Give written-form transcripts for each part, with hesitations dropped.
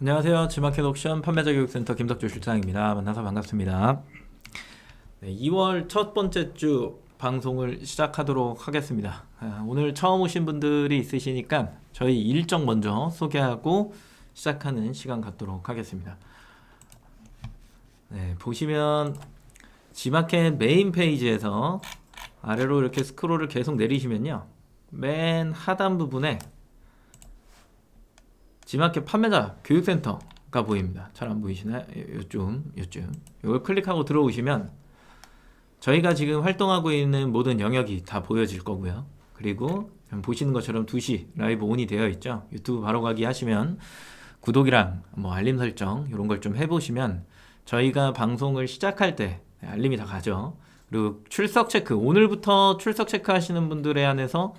안녕하세요. 지마켓 옥션 판매자 교육센터 김덕주 실장입니다. 만나서 반갑습니다. 네, 2월 첫 번째 주 방송을 시작하도록 하겠습니다. 오늘 처음 오신 분들이 있으시니까 저희 일정 먼저 소개하고 시작하는 시간 갖도록 하겠습니다. 네, 보시면 지마켓 메인 페이지에서 아래로 이렇게 스크롤을 계속 내리시면요. 맨 하단 부분에 지마켓 판매자 교육센터가 보입니다. 잘 안 보이시나요? 요쯤. 이걸 클릭하고 들어오시면 저희가 지금 활동하고 있는 모든 영역이 다 보여질 거고요. 그리고 보시는 것처럼 2시 라이브 온이 되어 있죠. 유튜브 바로 가기 하시면 구독이랑 알림 설정 이런 걸 좀 해보시면 저희가 방송을 시작할 때 알림이 다 가죠. 그리고 출석 체크, 오늘부터 출석 체크 하시는 분들에 한해서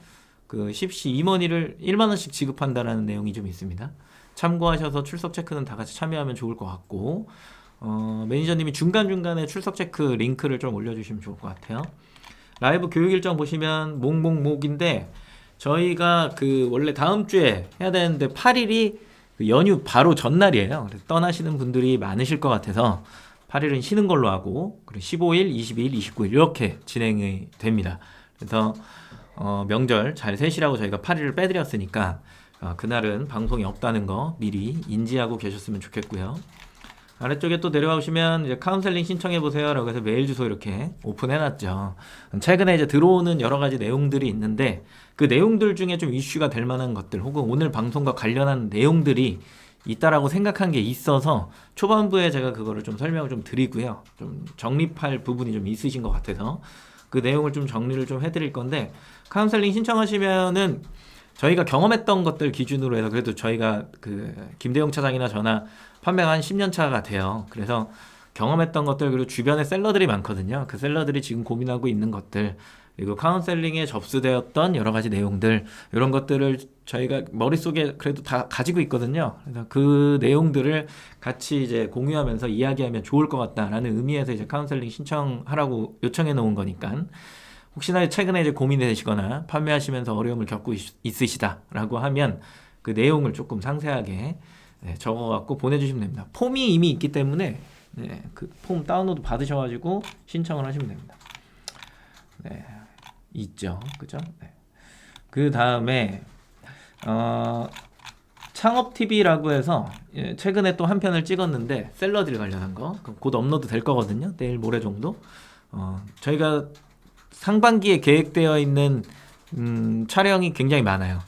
그 10시 임원비를 1만원씩 지급한다라는 내용이 좀 있습니다. 참고하셔서 출석 체크는 다 같이 참여하면 좋을 것 같고, 매니저님이 중간중간에 출석 체크 링크를 좀 올려주시면 좋을 것 같아요. 라이브 교육 일정 보시면 목인데 저희가 그 원래 다음 주에 해야 되는데 8일이 그 연휴 바로 전날이에요. 그래서 떠나시는 분들이 많으실 것 같아서 8일은 쉬는 걸로 하고, 그리고 15일, 22일, 29일 이렇게 진행이 됩니다. 그래서 명절 잘 세시라고 저희가 8일을 빼드렸으니까 그날은 방송이 없다는 거 미리 인지하고 계셨으면 좋겠고요. 아래쪽에 또 내려오시면 이제 카운셀링 신청해 보세요 라고 해서 메일 주소 이렇게 오픈해 놨죠. 최근에 이제 들어오는 여러 가지 내용들이 있는데 그 내용들 중에 좀 이슈가 될 만한 것들 혹은 오늘 방송과 관련한 내용들이 있다라고 생각한 게 있어서 초반부에 제가 그거를 좀 설명을 좀 드리고요. 좀 정립할 부분이 좀 있으신 것 같아서 그 내용을 좀 정리를 좀 해드릴 건데, 카운셀링 신청하시면은 저희가 경험했던 것들 기준으로 해서 그래도 저희가 그 김대용 차장이나 저나 판매가 한 10년 차가 돼요. 그래서 경험했던 것들, 그리고 주변에 셀러들이 많거든요. 그 셀러들이 지금 고민하고 있는 것들, 그리고 카운셀링에 접수되었던 여러 가지 내용들, 이런 것들을 저희가 머릿속에 그래도 다 가지고 있거든요. 그래서 그 내용들을 같이 이제 공유하면서 이야기하면 좋을 것 같다라는 의미에서 이제 카운셀링 신청하라고 요청해 놓은 거니까, 혹시나 최근에 이제 고민이 되시거나 판매하시면서 어려움을 겪고 있으시다라고 하면 그 내용을 조금 상세하게 적어갖고 보내주시면 됩니다. 폼이 이미 있기 때문에 그 폼 다운로드 받으셔가지고 신청을 하시면 됩니다. 네, 있죠, 그죠? 네. 그 다음에 창업 TV라고 해서 최근에 또 한 편을 찍었는데 샐러드 관련한 거 곧 업로드 될 거거든요. 내일 모레 정도. 저희가 상반기에 계획되어 있는 촬영이 굉장히 많아요.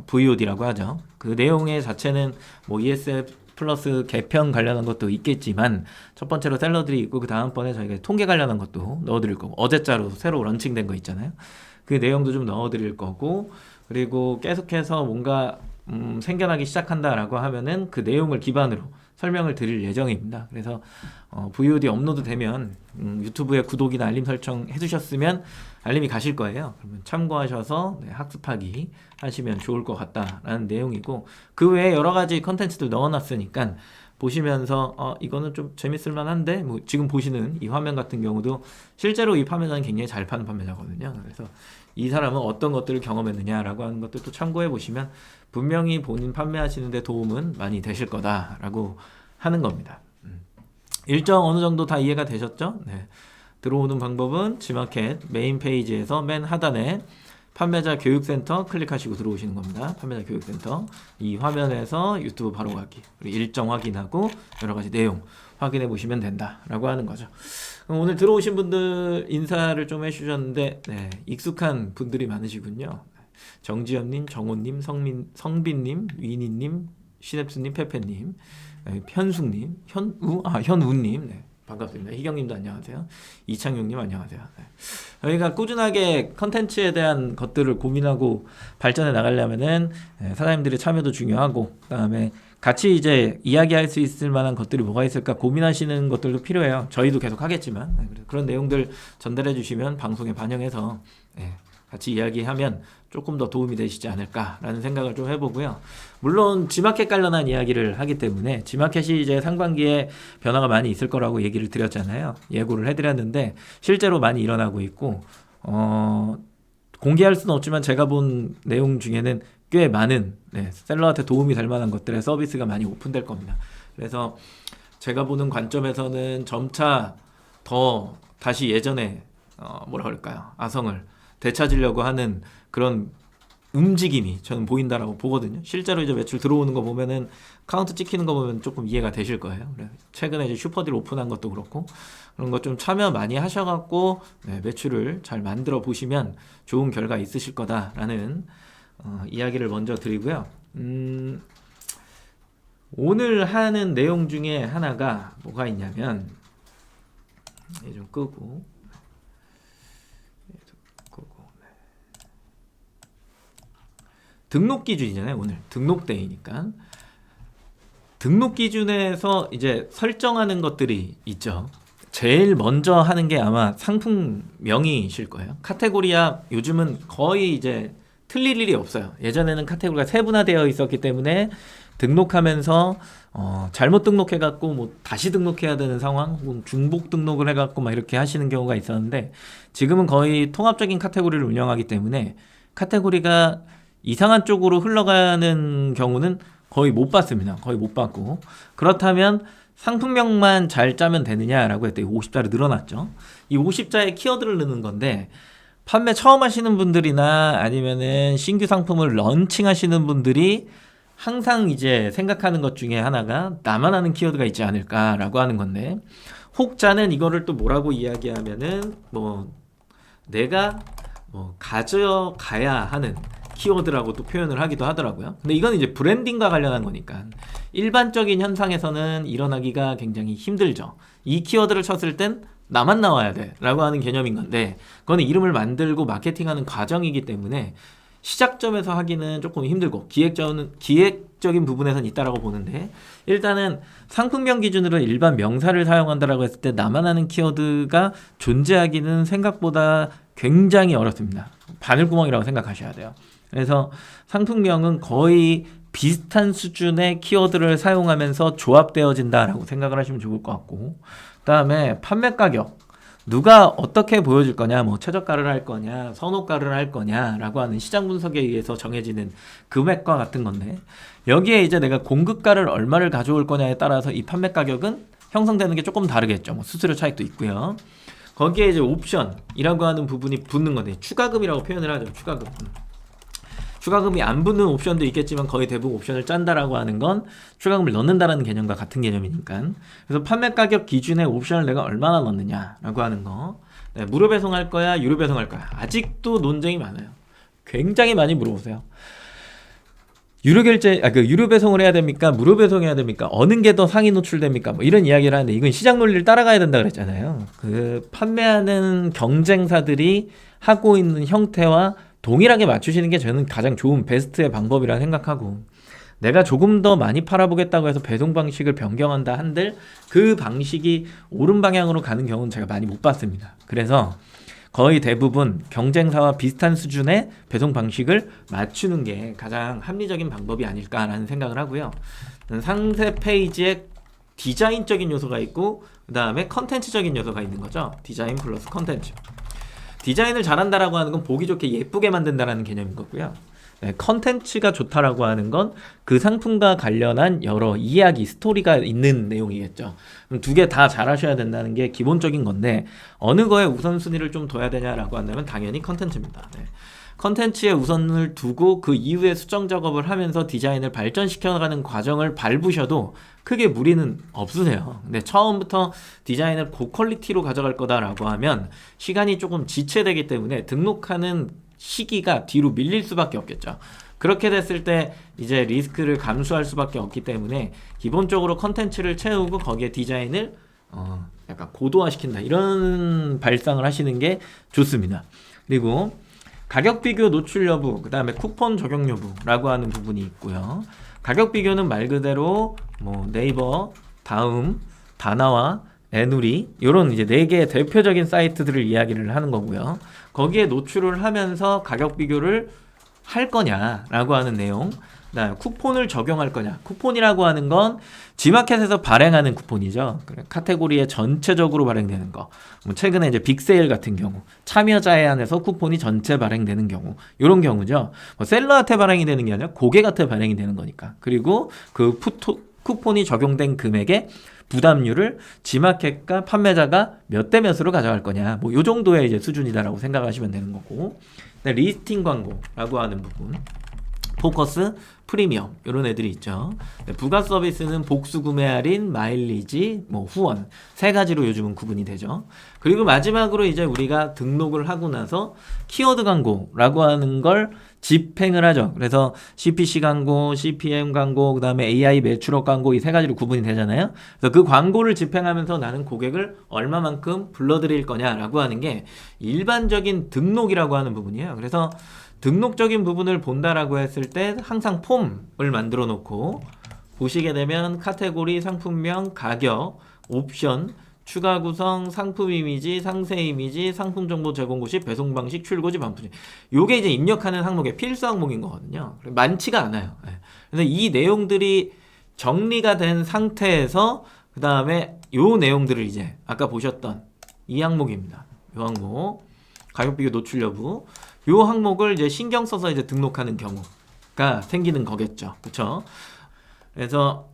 VOD라고 하죠. 그 내용의 자체는 뭐 ESF 플러스 개편 관련한 것도 있겠지만 첫 번째로 샐러드리 있고 그 다음번에 저희가 통계 관련한 것도 넣어드릴 거고, 어제자로 새로 런칭된 거 있잖아요. 그 내용도 좀 넣어드릴 거고, 그리고 계속해서 뭔가 생겨나기 시작한다라고 하면은 그 내용을 기반으로 설명을 드릴 예정입니다. 그래서 VOD 업로드 되면 유튜브에 구독이나 알림 설정 해두셨으면 알림이 가실 거예요. 그러면 참고하셔서 학습하기 하시면 좋을 것 같다라는 내용이고, 그 외에 여러 가지 컨텐츠들 넣어놨으니까 보시면서 이거는 좀 재밌을 만한데, 뭐 지금 보시는 이 화면 같은 경우도 실제로 이 판매자는 굉장히 잘 파는 판매자거든요. 그래서 이 사람은 어떤 것들을 경험했느냐라고 하는 것들도 참고해 보시면 분명히 본인 판매하시는데 도움은 많이 되실 거다라고 하는 겁니다. 일정 어느 정도 다 이해가 되셨죠? 네. 들어오는 방법은 지마켓 메인 페이지에서 맨 하단에 판매자 교육센터 클릭하시고 들어오시는 겁니다. 판매자 교육센터 이 화면에서 유튜브 바로 가기, 그리고 일정 확인하고 여러 가지 내용 확인해 보시면 된다라고 하는 거죠. 오늘 들어오신 분들 인사를 좀 해주셨는데 익숙한 분들이 많으시군요. 정지현님, 정호님, 성빈님, 위니님, 시냅스님, 페페님, 현숙님, 현우님, 반갑습니다. 희경님도 안녕하세요. 이창용님 안녕하세요. 저희가 꾸준하게 컨텐츠에 대한 것들을 고민하고 발전해 나가려면은 사장님들의 참여도 중요하고, 그다음에 같이 이제 이야기할 수 있을 만한 것들이 뭐가 있을까 고민하시는 것들도 필요해요. 저희도 계속 하겠지만 그런 내용들 전달해 주시면 방송에 반영해서 같이 이야기하면 조금 더 도움이 되시지 않을까라는 생각을 좀 해보고요. 물론 지마켓 관련한 이야기를 하기 때문에 지마켓이 이제 상반기에 변화가 많이 있을 거라고 얘기를 드렸잖아요. 예고를 해드렸는데 실제로 많이 일어나고 있고, 공개할 수는 없지만 제가 본 내용 중에는 꽤 많은 셀러한테 도움이 될 만한 것들의 서비스가 많이 오픈될 겁니다. 그래서 제가 보는 관점에서는 점차 더 다시 예전에 뭐라 그럴까요? 아성을 되찾으려고 하는 그런 움직임이 저는 보인다라고 보거든요. 실제로 이제 매출 들어오는 거 보면은 카운트 찍히는 거 보면 조금 이해가 되실 거예요. 최근에 이제 슈퍼딜 오픈한 것도 그렇고 그런 거 좀 참여 많이 하셔갖고 매출을 잘 만들어 보시면 좋은 결과 있으실 거다라는 이야기를 먼저 드리고요. 오늘 하는 내용 중에 하나가 뭐가 있냐면 좀 끄고 등록 기준이잖아요. 오늘 등록데이니까 등록 기준에서 이제 설정하는 것들이 있죠. 제일 먼저 하는 게 아마 상품명이실 거예요. 카테고리야 요즘은 거의 이제 틀릴 일이 없어요. 예전에는 카테고리가 세분화되어 있었기 때문에 등록하면서 잘못 등록해갖고 뭐 다시 등록해야 되는 상황, 혹은 중복 등록을 해갖고 막 이렇게 하시는 경우가 있었는데 지금은 거의 통합적인 카테고리를 운영하기 때문에 카테고리가 이상한 쪽으로 흘러가는 경우는 거의 못 봤습니다. 거의 못 봤고 그렇다면 상품명만 잘 짜면 되느냐라고 했더니 50자를 늘어났죠. 이 50자의 키워드를 넣는 건데 판매 처음 하시는 분들이나 아니면은 신규 상품을 런칭하시는 분들이 항상 이제 생각하는 것 중에 하나가 나만 아는 키워드가 있지 않을까라고 하는 건데 혹자는 이거를 또 뭐라고 이야기하면은 뭐 내가 뭐 가져가야 하는 키워드라고 또 표현을 하기도 하더라고요. 근데 이건 이제 브랜딩과 관련한 거니까 일반적인 현상에서는 일어나기가 굉장히 힘들죠. 이 키워드를 쳤을 땐 나만 나와야 돼 라고 하는 개념인 건데 그거는 이름을 만들고 마케팅하는 과정이기 때문에 시작점에서 하기는 조금 힘들고 기획적인 부분에선 있다라고 보는데 일단은 상품명 기준으로 일반 명사를 사용한다라고 했을 때 나만 아는 키워드가 존재하기는 생각보다 굉장히 어렵습니다. 바늘구멍이라고 생각하셔야 돼요. 그래서 상품명은 거의 비슷한 수준의 키워드를 사용하면서 조합되어진다라고 생각을 하시면 좋을 것 같고 그 다음에 판매 가격 누가 어떻게 보여줄 거냐 뭐 최저가를 할 거냐 선호가를 할 거냐라고 하는 시장 분석에 의해서 정해지는 금액과 같은 건데 여기에 이제 내가 공급가를 얼마를 가져올 거냐에 따라서 이 판매 가격은 형성되는 게 조금 다르겠죠. 뭐 수수료 차익도 있고요. 거기에 이제 옵션이라고 하는 부분이 붙는 건데 추가금이라고 표현을 하죠. 추가금이 안 붙는 옵션도 있겠지만 거의 대부분 옵션을 짠다라고 하는 건 추가금을 넣는다라는 개념과 같은 개념이니까 그래서 판매 가격 기준에 옵션을 내가 얼마나 넣느냐라고 하는 거 무료 배송할 거야 유료 배송할 거야 아직도 논쟁이 많아요. 굉장히 많이 물어보세요. 유료 배송을 해야 됩니까? 무료 배송해야 됩니까? 어느 게 더 상위 노출됩니까? 뭐 이런 이야기를 하는데 이건 시장 논리를 따라가야 된다 그랬잖아요. 그 판매하는 경쟁사들이 하고 있는 형태와 동일하게 맞추시는 게 저는 가장 좋은 베스트의 방법이라 생각하고 내가 조금 더 많이 팔아보겠다고 해서 배송 방식을 변경한다 한들 그 방식이 옳은 방향으로 가는 경우는 제가 많이 못 봤습니다. 그래서 거의 대부분 경쟁사와 비슷한 수준의 배송 방식을 맞추는 게 가장 합리적인 방법이 아닐까라는 생각을 하고요. 상세 페이지에 디자인적인 요소가 있고 그 다음에 컨텐츠적인 요소가 있는 거죠. 디자인 플러스 컨텐츠. 디자인을 잘한다라고 하는 건 보기 좋게 예쁘게 만든다라는 개념인 거고요. 컨텐츠가 좋다라고 하는 건 그 상품과 관련한 여러 이야기, 스토리가 있는 내용이겠죠. 그럼 두 개 다 잘하셔야 된다는 게 기본적인 건데 어느 거에 우선순위를 좀 둬야 되냐라고 한다면 당연히 컨텐츠입니다. 컨텐츠에 우선을 두고 그 이후에 수정 작업을 하면서 디자인을 발전시켜가는 과정을 밟으셔도 크게 무리는 없으세요. 근데 처음부터 디자인을 고퀄리티로 가져갈 거다라고 하면 시간이 조금 지체되기 때문에 등록하는 시기가 뒤로 밀릴 수밖에 없겠죠. 그렇게 됐을 때 이제 리스크를 감수할 수밖에 없기 때문에 기본적으로 컨텐츠를 채우고 거기에 디자인을 약간 고도화시킨다 이런 발상을 하시는 게 좋습니다. 그리고 가격 비교 노출 여부, 그 다음에 쿠폰 적용 여부라고 하는 부분이 있고요. 가격 비교는 말 그대로 뭐 네이버, 다음, 다나와, 애누리 이런 이제 4개의 대표적인 사이트들을 이야기를 하는 거고요. 거기에 노출을 하면서 가격 비교를 할 거냐라고 하는 내용. 쿠폰을 적용할 거냐. 쿠폰이라고 하는 건 G마켓에서 발행하는 쿠폰이죠. 카테고리에 전체적으로 발행되는 거. 뭐 최근에 이제 빅세일 같은 경우, 참여자에 한해서 쿠폰이 전체 발행되는 경우, 이런 경우죠. 뭐 셀러한테 발행이 되는 게 아니라 고객한테 발행이 되는 거니까. 그리고 그 쿠폰이 적용된 금액의 부담률을 G마켓과 판매자가 몇 대 몇으로 가져갈 거냐. 뭐 요 정도의 이제 수준이다라고 생각하시면 되는 거고. 리스팅 광고라고 하는 부분. 포커스, 프리미엄 이런 애들이 있죠. 부가 서비스는 복수 구매 할인, 마일리지, 뭐 후원 세 가지로 요즘은 구분이 되죠. 그리고 마지막으로 이제 우리가 등록을 하고 나서 키워드 광고라고 하는 걸 집행을 하죠. 그래서 CPC 광고, CPM 광고, 그다음에 AI 매출업 광고 이 세 가지로 구분이 되잖아요. 그래서 그 광고를 집행하면서 나는 고객을 얼마만큼 불러들일 거냐라고 하는 게 일반적인 등록이라고 하는 부분이에요. 그래서 등록적인 부분을 본다라고 했을 때 항상 폼을 만들어 놓고 보시게 되면 카테고리, 상품명, 가격, 옵션, 추가 구성, 상품 이미지, 상세 이미지, 상품 정보 제공 고시, 배송 방식, 출고지, 반품지. 요게 이제 입력하는 항목의 필수 항목인 거거든요. 많지가 않아요. 그래서 이 내용들이 정리가 된 상태에서 그 다음에 요 내용들을 이제 아까 보셨던 이 항목입니다. 요 항목, 가격 비교 노출 여부. 요 항목을 이제 신경 써서 이제 등록하는 경우가 생기는 거겠죠. 그쵸? 그래서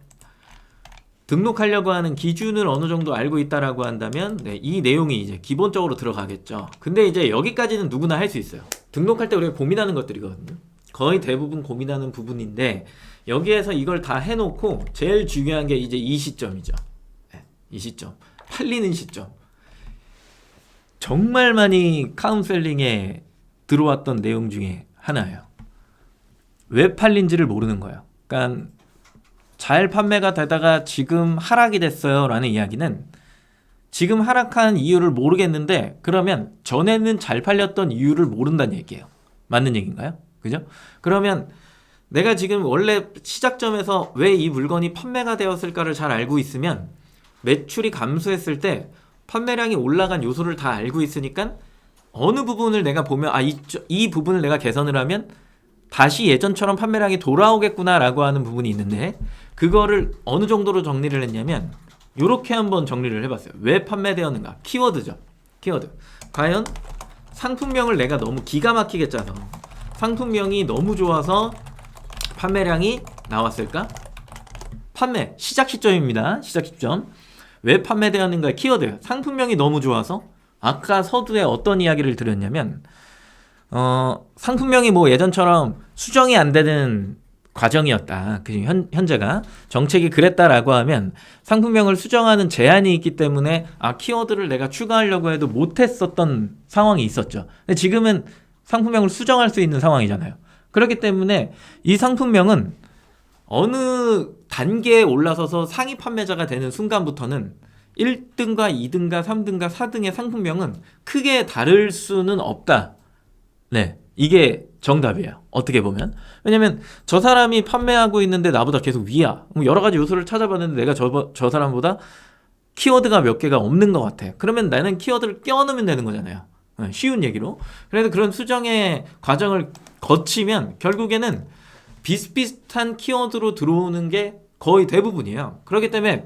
등록하려고 하는 기준을 어느 정도 알고 있다라고 한다면 이 내용이 이제 기본적으로 들어가겠죠. 근데 이제 여기까지는 누구나 할 수 있어요. 등록할 때 우리가 고민하는 것들이거든요. 거의 대부분 고민하는 부분인데 여기에서 이걸 다 해놓고 제일 중요한 게 이제 이 시점이죠. 이 시점. 팔리는 시점. 정말 많이 카운셀링에 들어왔던 내용 중에 하나예요. 왜 팔린지를 모르는 거예요. 그러니까 잘 판매가 되다가 지금 하락이 됐어요 라는 이야기는 지금 하락한 이유를 모르겠는데 그러면 전에는 잘 팔렸던 이유를 모른다는 얘기예요. 맞는 얘기인가요? 그죠? 그러면 내가 지금 원래 시작점에서 왜 이 물건이 판매가 되었을까를 잘 알고 있으면 매출이 감소했을 때 판매량이 올라간 요소를 다 알고 있으니까 어느 부분을 내가 보면 이 부분을 내가 개선을 하면 다시 예전처럼 판매량이 돌아오겠구나 라고 하는 부분이 있는데 그거를 어느 정도로 정리를 했냐면 이렇게 한번 정리를 해봤어요. 왜 판매되었는가? 키워드죠. 키워드. 과연 상품명을 내가 너무 기가 막히게 짜서 상품명이 너무 좋아서 판매량이 나왔을까? 판매 시작 시점입니다. 시작 시점. 왜 판매되었는가? 키워드. 상품명이 너무 좋아서 아까 서두에 어떤 이야기를 드렸냐면 상품명이 뭐 예전처럼 수정이 안 되는 과정이었다. 현재가 정책이 그랬다라고 하면 상품명을 수정하는 제한이 있기 때문에 키워드를 내가 추가하려고 해도 못했었던 상황이 있었죠. 근데 지금은 상품명을 수정할 수 있는 상황이잖아요. 그렇기 때문에 이 상품명은 어느 단계에 올라서서 상위 판매자가 되는 순간부터는 1등과 2등과 3등과 4등의 상품명은 크게 다를 수는 없다. 네, 이게 정답이에요. 어떻게 보면. 왜냐면 저 사람이 판매하고 있는데 나보다 계속 위야. 여러 가지 요소를 찾아봤는데 내가 저 사람보다 키워드가 몇 개가 없는 것 같아. 그러면 나는 키워드를 껴넣으면 되는 거잖아요. 쉬운 얘기로. 그래서 그런 수정의 과정을 거치면 결국에는 비슷비슷한 키워드로 들어오는 게 거의 대부분이에요. 그렇기 때문에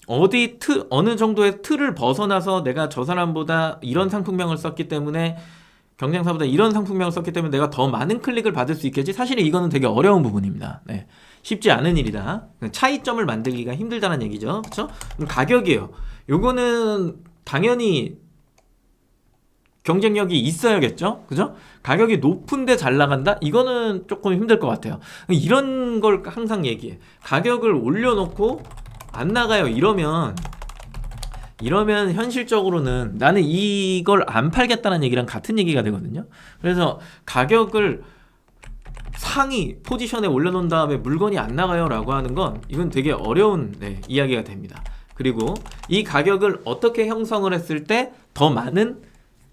어느 정도의 틀을 벗어나서 내가 저 사람보다 이런 상품명을 썼기 때문에 경쟁사보다 이런 상품명을 썼기 때문에 내가 더 많은 클릭을 받을 수 있겠지. 사실 이거는 되게 어려운 부분입니다. 네. 쉽지 않은 일이다. 차이점을 만들기가 힘들다는 얘기죠. 그렇죠? 가격이에요. 요거는 당연히 경쟁력이 있어야겠죠. 그죠? 가격이 높은데 잘 나간다? 이거는 조금 힘들 것 같아요. 이런 걸 항상 얘기해. 가격을 올려놓고 안 나가요. 이러면 현실적으로는 나는 이걸 안 팔겠다는 얘기랑 같은 얘기가 되거든요. 그래서 가격을 상위 포지션에 올려놓은 다음에 물건이 안 나가요 라고 하는 건 이건 되게 어려운 이야기가 됩니다. 그리고 이 가격을 어떻게 형성을 했을 때 더 많은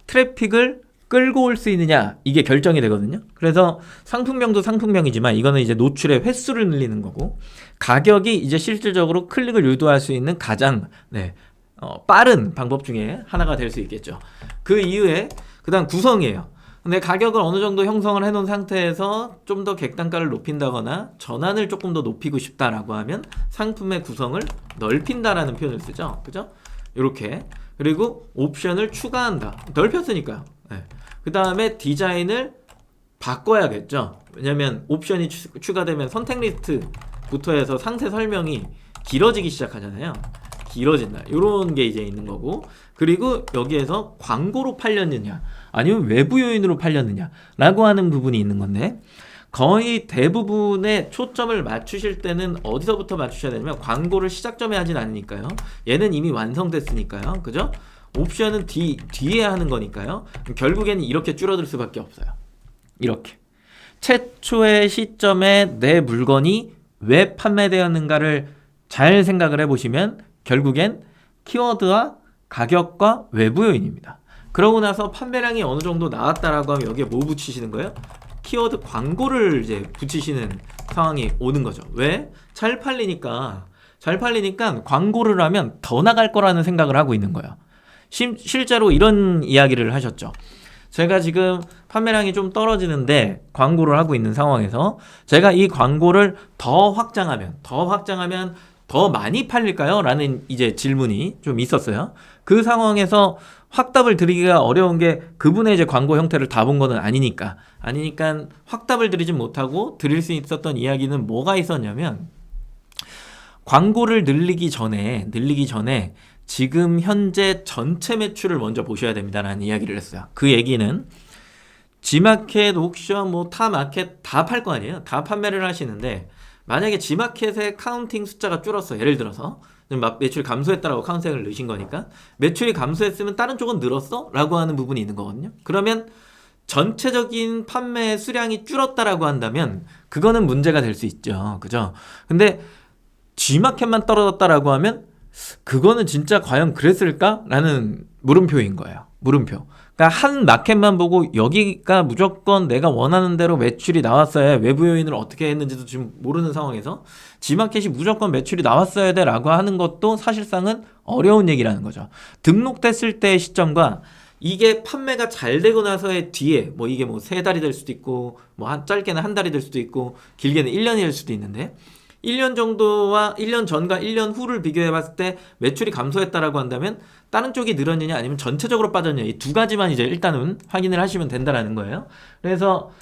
트래픽을 끌고 올 수 있느냐 이게 결정이 되거든요. 그래서 상품명도 상품명이지만 이거는 이제 노출의 횟수를 늘리는 거고 가격이 이제 실질적으로 클릭을 유도할 수 있는 가장 빠른 방법 중에 하나가 될 수 있겠죠. 그 이후에 그 다음 구성이에요. 근데 가격을 어느 정도 형성을 해놓은 상태에서 좀 더 객단가를 높인다거나 전환을 조금 더 높이고 싶다라고 하면 상품의 구성을 넓힌다라는 표현을 쓰죠. 그죠? 이렇게. 그리고 옵션을 추가한다. 넓혔으니까요. 네. 그 다음에 디자인을 바꿔야겠죠. 왜냐면 옵션이 추가되면 선택 리스트부터 해서 상세 설명이 길어지기 시작하잖아요. 길어진다. 이런 게 이제 있는 거고. 그리고 여기에서 광고로 팔렸느냐 아니면 외부 요인으로 팔렸느냐 라고 하는 부분이 있는 건데, 거의 대부분의 초점을 맞추실 때는 어디서부터 맞추셔야 되냐면 광고를 시작점에 하진 않으니까요. 얘는 이미 완성됐으니까요. 그죠? 옵션은 뒤에 하는 거니까요. 결국에는 이렇게 줄어들 수밖에 없어요. 이렇게 최초의 시점에 내 물건이 왜 판매되었는가를 잘 생각을 해보시면 결국엔 키워드와 가격과 외부 요인입니다. 그러고 나서 판매량이 어느 정도 나왔다라고 하면 여기에 뭐 붙이시는 거예요? 키워드 광고를 이제 붙이시는 상황이 오는 거죠. 왜? 잘 팔리니까 광고를 하면 더 나갈 거라는 생각을 하고 있는 거예요. 실제로 이런 이야기를 하셨죠. 제가 지금 판매량이 좀 떨어지는데 광고를 하고 있는 상황에서 제가 이 광고를 더 확장하면 더 많이 팔릴까요? 라는 이제 질문이 좀 있었어요. 그 상황에서 확답을 드리기가 어려운 게 그분의 이제 광고 형태를 다 본 거는 아니니까 확답을 드리진 못하고 드릴 수 있었던 이야기는 뭐가 있었냐면, 광고를 늘리기 전에 지금 현재 전체 매출을 먼저 보셔야 됩니다라는 이야기를 했어요. 그 얘기는 G마켓, 옥션, 뭐 타마켓 다 팔 거 아니에요. 다 판매를 하시는데 만약에 G마켓의 카운팅 숫자가 줄었어. 예를 들어서 매출이 감소했다라고 카운팅을 넣으신 거니까 매출이 감소했으면 다른 쪽은 늘었어? 라고 하는 부분이 있는 거거든요. 그러면 전체적인 판매 수량이 줄었다라고 한다면 그거는 문제가 될 수 있죠. 그죠? 근데 G마켓만 떨어졌다라고 하면 그거는 진짜 과연 그랬을까? 라는 물음표인 거예요. 물음표. 그러니까 한 마켓만 보고 여기가 무조건 내가 원하는 대로 매출이 나왔어야, 외부 요인을 어떻게 했는지도 지금 모르는 상황에서 G마켓이 무조건 매출이 나왔어야 돼 라고 하는 것도 사실상은 어려운 얘기라는 거죠. 등록됐을 때의 시점과 이게 판매가 잘 되고 나서의 뒤에 뭐 이게 뭐 3달이 될 수도 있고 뭐 짧게는 한 달이 될 수도 있고 길게는 1년이 될 수도 있는데, 1년 정도와 1년 전과 1년 후를 비교해 봤을 때 매출이 감소했다라고 한다면 다른 쪽이 늘었느냐 아니면 전체적으로 빠졌느냐, 이 두 가지만 이제 일단은 확인을 하시면 된다라는 거예요. 그래서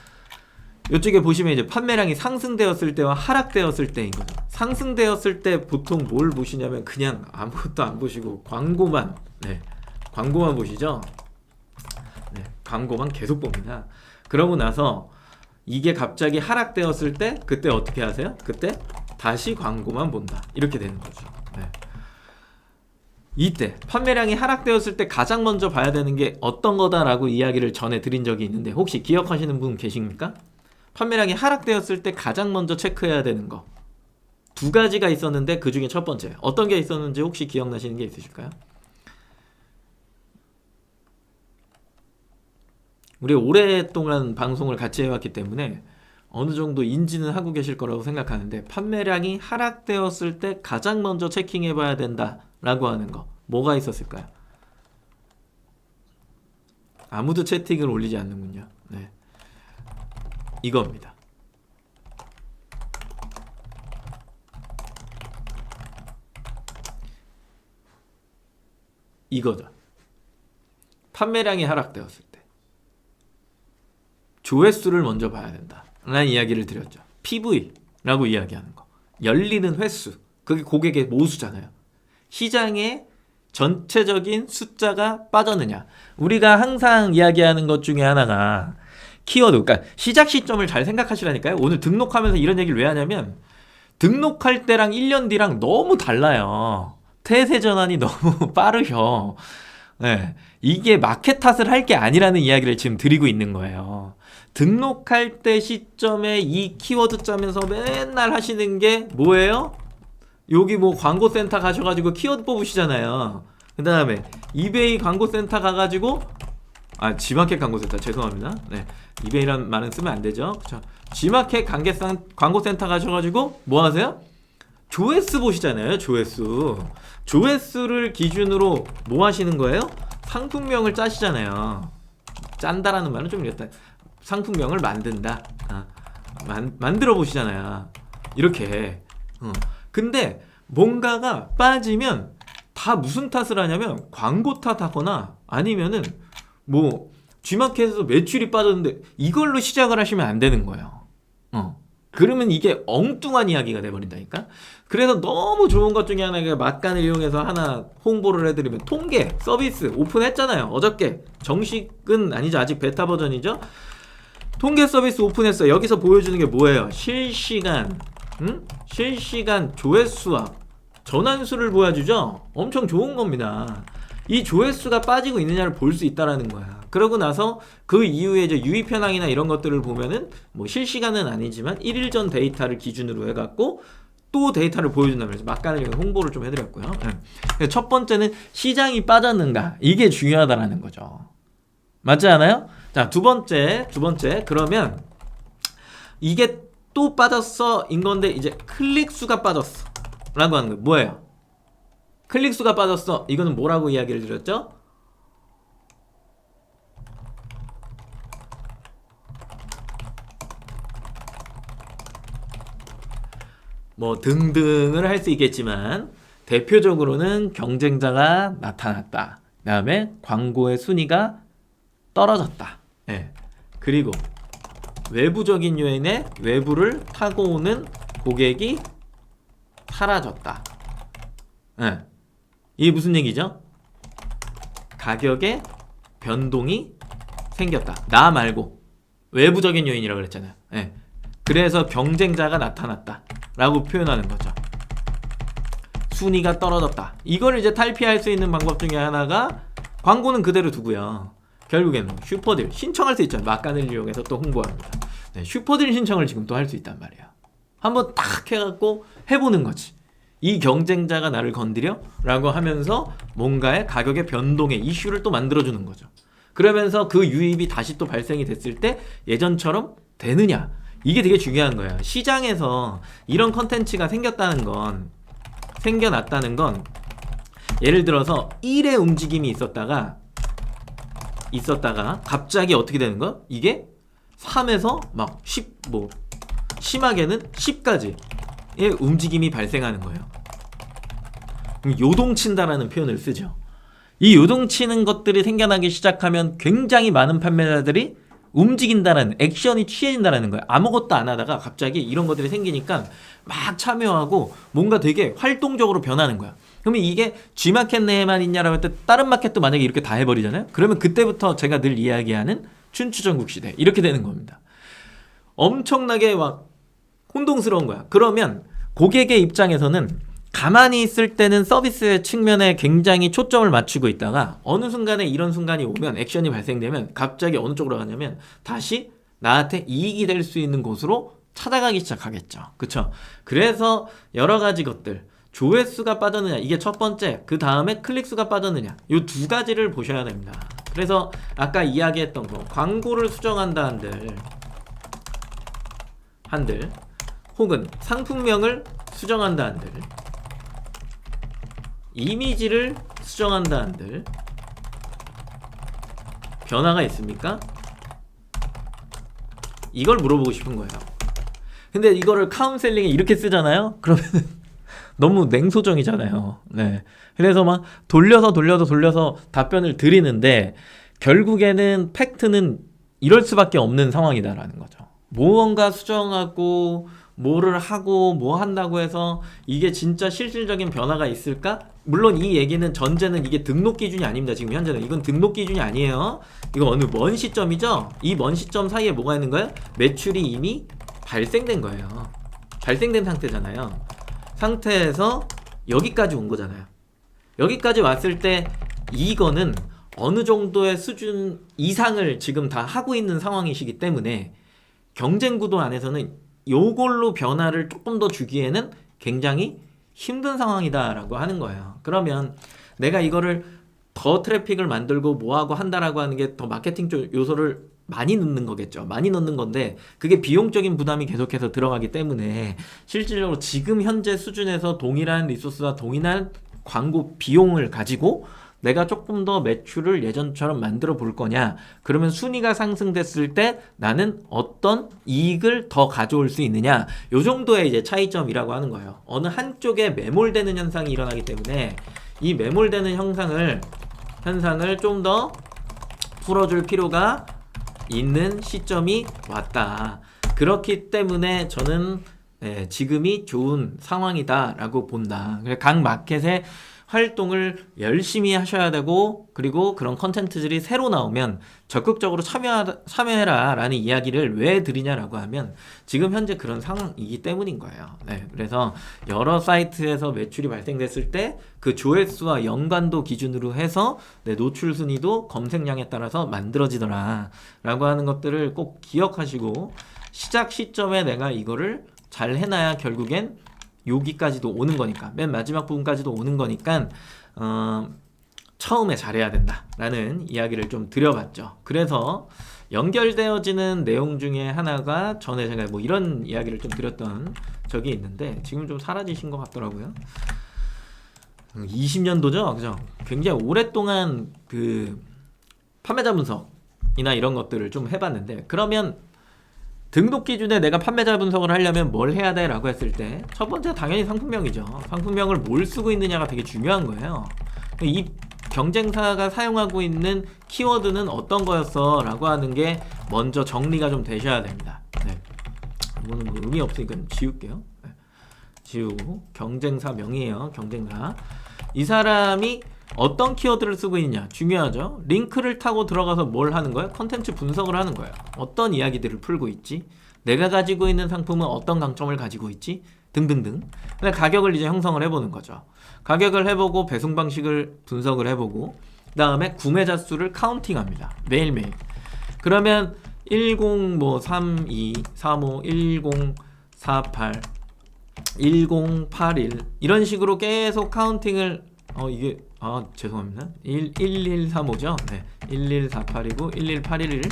이쪽에 보시면 이제 판매량이 상승되었을 때와 하락되었을 때인 거죠. 상승되었을 때 보통 뭘 보시냐면 그냥 아무것도 안 보시고 광고만 보시죠. 광고만 계속 봅니다. 그러고 나서 이게 갑자기 하락되었을 때 그때 어떻게 하세요? 그때 다시 광고만 본다. 이렇게 되는 거죠. 이때 판매량이 하락되었을 때 가장 먼저 봐야 되는 게 어떤 거다라고 이야기를 전에 드린 적이 있는데 혹시 기억하시는 분 계십니까? 판매량이 하락되었을 때 가장 먼저 체크해야 되는 거 두 가지가 있었는데 그 중에 첫 번째 어떤 게 있었는지 혹시 기억나시는 게 있으실까요? 우리 오랫동안 방송을 같이 해왔기 때문에 어느 정도 인지는 하고 계실 거라고 생각하는데, 판매량이 하락되었을 때 가장 먼저 체킹해 봐야 된다라고 하는 거 뭐가 있었을까요? 아무도 채팅을 올리지 않는군요. 이겁니다. 이거죠. 판매량이 하락되었을 때 조회수를 먼저 봐야 된다 라는 이야기를 드렸죠. PV라고 이야기하는 거, 열리는 횟수, 그게 고객의 모수잖아요. 시장의 전체적인 숫자가 빠졌느냐. 우리가 항상 이야기하는 것 중에 하나가 키워드, 그러니까 시작 시점을 잘 생각하시라니까요. 오늘 등록하면서 이런 얘기를 왜 하냐면 등록할 때랑 1년 뒤랑 너무 달라요. 태세 전환이 너무 빠르셔. 이게 마켓 탓을 할 게 아니라는 이야기를 지금 드리고 있는 거예요. 등록할 때 시점에 이 키워드 짜면서 맨날 하시는 게 뭐예요? 여기 뭐 광고센터 가셔가지고 키워드 뽑으시잖아요. 그 다음에 이베이 광고센터 가가지고 G마켓 광고센터 죄송합니다. 이베이란 말은 쓰면 안 되죠. 그쵸? G마켓 광고센터 가셔가지고 뭐 하세요? 조회수 보시잖아요. 조회수를 기준으로 뭐 하시는 거예요? 상품명을 짜시잖아요. 짠다라는 말은 좀 이렇다. 상품명을 만든다. 만들어 보시잖아요. 이렇게. 근데 뭔가가 빠지면 다 무슨 탓을 하냐면 광고 탓하거나 아니면은 뭐 G마켓에서 매출이 빠졌는데 이걸로 시작을 하시면 안 되는 거예요. 그러면 이게 엉뚱한 이야기가 돼버린다니까. 그래서 너무 좋은 것 중에 하나가 막간을 이용해서 하나 홍보를 해드리면 통계 서비스 오픈했잖아요. 어저께. 정식은 아니죠. 아직 베타 버전이죠. 통계 서비스 오픈했어요. 여기서 보여주는 게 뭐예요? 실시간 실시간 조회수와 전환수를 보여주죠. 엄청 좋은 겁니다. 이 조회수가 빠지고 있느냐를 볼 수 있다라는 거야. 그러고 나서 그 이후에 이제 유입 현황이나 이런 것들을 보면은 뭐 실시간은 아니지만 1일 전 데이터를 기준으로 해갖고 또 데이터를 보여준다면서 막간을 홍보를 좀 해드렸고요. 첫 번째는 시장이 빠졌는가, 이게 중요하다라는 거죠. 맞지 않아요? 자, 두 번째 그러면 이게 또 빠졌어 인 건데 이제 클릭 수가 빠졌어 라고 하는 거예요. 뭐예요? 클릭 수가 빠졌어. 이거는 뭐라고 이야기를 드렸죠? 뭐 등등을 할 수 있겠지만 대표적으로는 경쟁자가 나타났다. 그 다음에 광고의 순위가 떨어졌다. 네. 그리고 외부적인 요인에 외부를 타고 오는 고객이 사라졌다. 네. 이게 무슨 얘기죠? 가격에 변동이 생겼다. 나 말고 외부적인 요인이라고 그랬잖아요. 네. 그래서 경쟁자가 나타났다 라고 표현하는 거죠. 순위가 떨어졌다. 이걸 이제 탈피할 수 있는 방법 중에 하나가 광고는 그대로 두고요. 결국에는 슈퍼딜 신청할 수 있죠. 막간을 이용해서 또 홍보합니다. 네, 슈퍼딜 신청을 지금 또 할 수 있단 말이에요. 한번 딱 해갖고 해보는 거지. 이 경쟁자가 나를 건드려? 라고 하면서 뭔가의 가격의 변동의 이슈를 또 만들어주는 거죠. 그러면서 그 유입이 다시 또 발생이 됐을 때 예전처럼 되느냐? 이게 되게 중요한 거예요. 시장에서 이런 컨텐츠가 생겼다는 건, 생겨났다는 건 예를 들어서 1의 움직임이 있었다가 갑자기 어떻게 되는 거야? 이게 3에서 막 10, 뭐 심하게는 10까지의 움직임이 발생하는 거예요. 요동친다라는 표현을 쓰죠. 이 요동치는 것들이 생겨나기 시작하면 굉장히 많은 판매자들이 움직인다라는, 액션이 취해진다라는 거예요. 아무것도 안 하다가 갑자기 이런 것들이 생기니까 막 참여하고 뭔가 되게 활동적으로 변하는 거야. 그러면 이게 G마켓 내에만 있냐라고 할 때 다른 마켓도 만약에 이렇게 다 해버리잖아요. 그러면 그때부터 제가 늘 이야기하는 춘추전국 시대 이렇게 되는 겁니다. 엄청나게 막 혼동스러운 거야. 그러면 고객의 입장에서는 가만히 있을 때는 서비스의 측면에 굉장히 초점을 맞추고 있다가 어느 순간에 이런 순간이 오면, 액션이 발생되면 갑자기 어느 쪽으로 가냐면 다시 나한테 이익이 될 수 있는 곳으로 찾아가기 시작하겠죠. 그쵸? 그래서 여러 가지 것들, 조회수가 빠졌느냐, 이게 첫 번째, 그 다음에 클릭수가 빠졌느냐, 이 두 가지를 보셔야 됩니다. 그래서 아까 이야기했던 거, 광고를 수정한다 한들 혹은 상품명을 수정한다 한들, 이미지를 수정한다 한들 변화가 있습니까? 이걸 물어보고 싶은 거예요. 근데 이거를 카운셀링에 이렇게 쓰잖아요? 그러면 너무 냉소적이잖아요. 네. 그래서 막 돌려서 답변을 드리는데 결국에는 팩트는 이럴 수밖에 없는 상황이다라는 거죠. 무언가 수정하고 뭐를 하고 뭐 한다고 해서 이게 진짜 실질적인 변화가 있을까? 물론 이 얘기는 전제는 이게 등록 기준이 아닙니다. 지금 현재는 이건 등록 기준이 아니에요. 이거 어느 먼 시점이죠? 이 먼 시점 사이에 뭐가 있는 거예요? 매출이 이미 발생된 거예요. 발생된 상태잖아요. 상태에서 여기까지 온 거잖아요. 여기까지 왔을 때 이거는 어느 정도의 수준 이상을 지금 다 하고 있는 상황이시기 때문에 경쟁 구도 안에서는 요걸로 변화를 조금 더 주기에는 굉장히 힘든 상황이다라고 하는 거예요. 그러면 내가 이거를 더 트래픽을 만들고 뭐하고 한다라고 하는 게 더 마케팅 쪽 요소를 많이 넣는 거겠죠. 많이 넣는 건데 그게 비용적인 부담이 계속해서 들어가기 때문에 실질적으로 지금 현재 수준에서 동일한 리소스와 동일한 광고 비용을 가지고 내가 조금 더 매출을 예전처럼 만들어 볼 거냐? 그러면 순위가 상승됐을 때 나는 어떤 이익을 더 가져올 수 있느냐? 요 정도의 이제 차이점이라고 하는 거예요. 어느 한쪽에 매몰되는 현상이 일어나기 때문에 이 매몰되는 현상을 좀 더 풀어줄 필요가 있는 시점이 왔다. 그렇기 때문에 저는 지금이 좋은 상황이다라고 본다. 각 마켓에 활동을 열심히 하셔야 되고, 그리고 그런 컨텐츠들이 새로 나오면 적극적으로 참여해라 라는 이야기를 왜 드리냐라고 하면 지금 현재 그런 상황이기 때문인 거예요. 그래서 여러 사이트에서 매출이 발생됐을 때 그 조회수와 연관도 기준으로 해서 내 노출 순위도 검색량에 따라서 만들어지더라 라고 하는 것들을 꼭 기억하시고, 시작 시점에 내가 이거를 잘 해놔야 결국엔 여기까지도 오는 거니까, 맨 마지막 부분까지도 오는 거니까 처음에 잘해야 된다라는 이야기를 좀 드려봤죠. 그래서 연결되어지는 내용 중에 하나가 전에 제가 뭐 이런 이야기를 좀 드렸던 적이 있는데 지금 좀 사라지신 것 같더라고요. 20년도죠, 그죠? 굉장히 오랫동안 그 판매자 분석이나 이런 것들을 좀 해봤는데, 그러면 등록 기준에 내가 판매자 분석을 하려면 뭘 해야 돼? 라고 했을 때 첫 번째 당연히 상품명이죠. 상품명을 뭘 쓰고 있느냐가 되게 중요한 거예요. 이 경쟁사가 사용하고 있는 키워드는 어떤 거였어? 라고 하는 게 먼저 정리가 좀 되셔야 됩니다. 이거는 뭐 의미 없으니까 지울게요. 지우고, 경쟁사 명이에요. 경쟁사. 이 사람이 어떤 키워드를 쓰고 있냐 중요하죠. 링크를 타고 들어가서 뭘 하는 거예요? 컨텐츠 분석을 하는 거예요. 어떤 이야기들을 풀고 있지? 내가 가지고 있는 상품은 어떤 강점을 가지고 있지? 등등등. 근데 가격을 이제 형성을 해보는 거죠. 가격을 해보고 배송 방식을 분석을 해보고, 그 다음에 구매자 수를 카운팅합니다. 매일매일. 그러면 1032, 35, 1048, 1081 이런 식으로 계속 카운팅을 죄송합니다. 1135죠. 1148이고 1181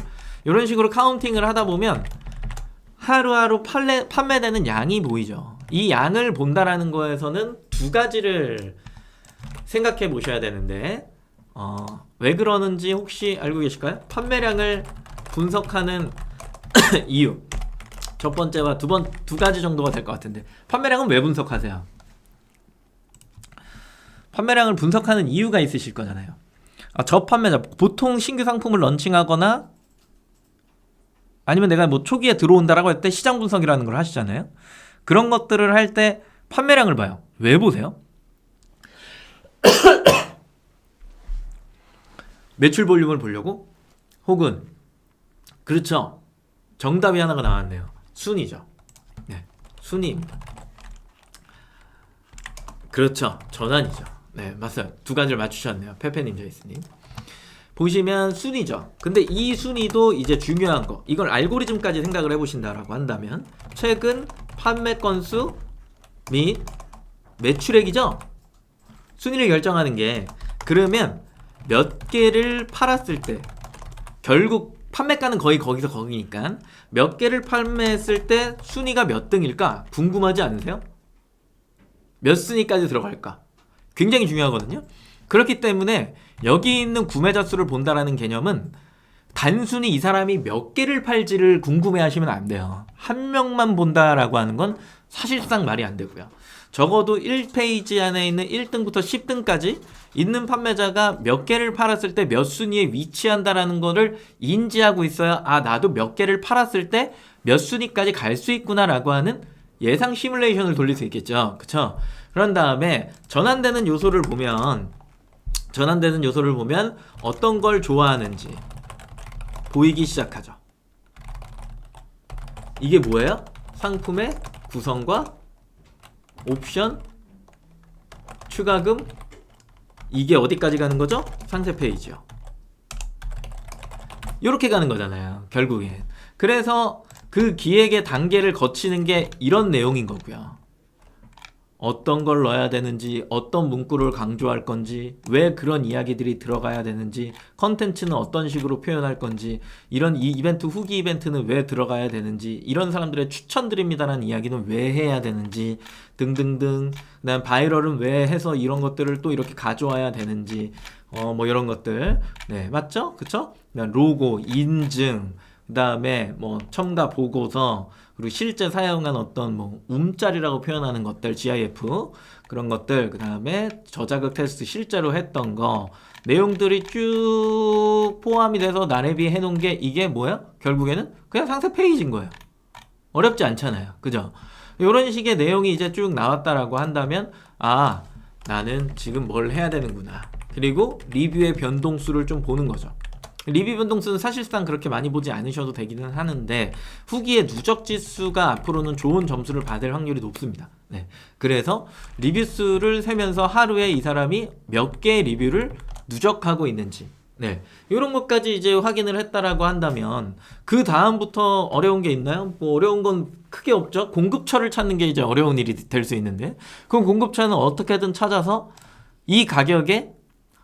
이런 식으로 카운팅을 하다 보면 하루하루 판매되는 양이 보이죠. 이 양을 본다라는 거에서는 두 가지를 생각해 보셔야 되는데, 왜 그러는지 혹시 알고 계실까요? 판매량을 분석하는 이유. 첫 번째와 두 가지 정도가 될 것 같은데, 판매량은 왜 분석하세요? 판매량을 분석하는 이유가 있으실 거잖아요. 저 판매자, 보통 신규 상품을 런칭하거나 아니면 내가 뭐 초기에 들어온다라고 할 때 시장 분석이라는 걸 하시잖아요. 그런 것들을 할 때 판매량을 봐요. 왜 보세요? 매출 볼륨을 보려고? 혹은 그렇죠. 정답이 하나가 나왔네요. 순위죠. 순위입니다. 그렇죠. 전환이죠. 맞아요. 두 가지를 맞추셨네요. 페페닌저이스님. 보시면 순위죠. 근데 이 순위도 이제 중요한 거, 이걸 알고리즘까지 생각을 해보신다라고 한다면 최근 판매 건수 및 매출액이죠. 순위를 결정하는 게, 그러면 몇 개를 팔았을 때, 결국 판매가는 거의 거기서 거기니까 몇 개를 판매했을 때 순위가 몇 등일까 궁금하지 않으세요? 몇 순위까지 들어갈까? 굉장히 중요하거든요. 그렇기 때문에 여기 있는 구매자 수를 본다라는 개념은 단순히 이 사람이 몇 개를 팔지를 궁금해 하시면 안 돼요. 한 명만 본다라고 하는 건 사실상 말이 안 되고요. 적어도 1페이지 안에 있는 1등부터 10등까지 있는 판매자가 몇 개를 팔았을 때 몇 순위에 위치한다라는 거를 인지하고 있어야, 나도 몇 개를 팔았을 때 몇 순위까지 갈 수 있구나라고 하는 예상 시뮬레이션을 돌릴 수 있겠죠. 그쵸? 그런 다음에 전환되는 요소를 보면 어떤 걸 좋아하는지 보이기 시작하죠. 이게 뭐예요? 상품의 구성과 옵션, 추가금, 이게 어디까지 가는 거죠? 상세 페이지요. 이렇게 가는 거잖아요, 결국엔. 그래서 그 기획의 단계를 거치는 게 이런 내용인 거고요. 어떤 걸 넣어야 되는지, 어떤 문구를 강조할 건지, 왜 그런 이야기들이 들어가야 되는지, 컨텐츠는 어떤 식으로 표현할 건지, 이런 이 이벤트 후기 이벤트는 왜 들어가야 되는지, 이런 사람들의 추천드립니다라는 이야기는 왜 해야 되는지 등등등. 그다음 바이럴은 왜 해서 이런 것들을 또 이렇게 가져와야 되는지, 뭐 이런 것들. 네, 맞죠? 그쵸? 그다음 로고, 인증, 그다음에 뭐 첨가 보고서, 그리고 실제 사용한 어떤 뭐 움짤이라고 표현하는 것들, GIF 그런 것들, 그 다음에 저자극 테스트 실제로 했던 거 내용들이 쭉 포함이 돼서 나래비 해놓은 게 이게 뭐야? 결국에는 그냥 상세 페이지인 거예요. 어렵지 않잖아요. 그죠? 이런 식의 내용이 이제 쭉 나왔다라고 한다면, 아, 나는 지금 뭘 해야 되는구나. 그리고 리뷰의 변동수를 좀 보는 거죠. 리뷰 변동수는 사실상 그렇게 많이 보지 않으셔도 되기는 하는데, 후기의 누적 지수가 앞으로는 좋은 점수를 받을 확률이 높습니다. 네. 그래서 리뷰 수를 세면서 하루에 이 사람이 몇 개의 리뷰를 누적하고 있는지, 네, 이런 것까지 이제 확인을 했다라고 한다면, 그 다음부터 어려운 게 있나요? 뭐 어려운 건 크게 없죠. 공급처를 찾는 게 이제 어려운 일이 될 수 있는데, 그럼 공급처는 어떻게든 찾아서 이 가격에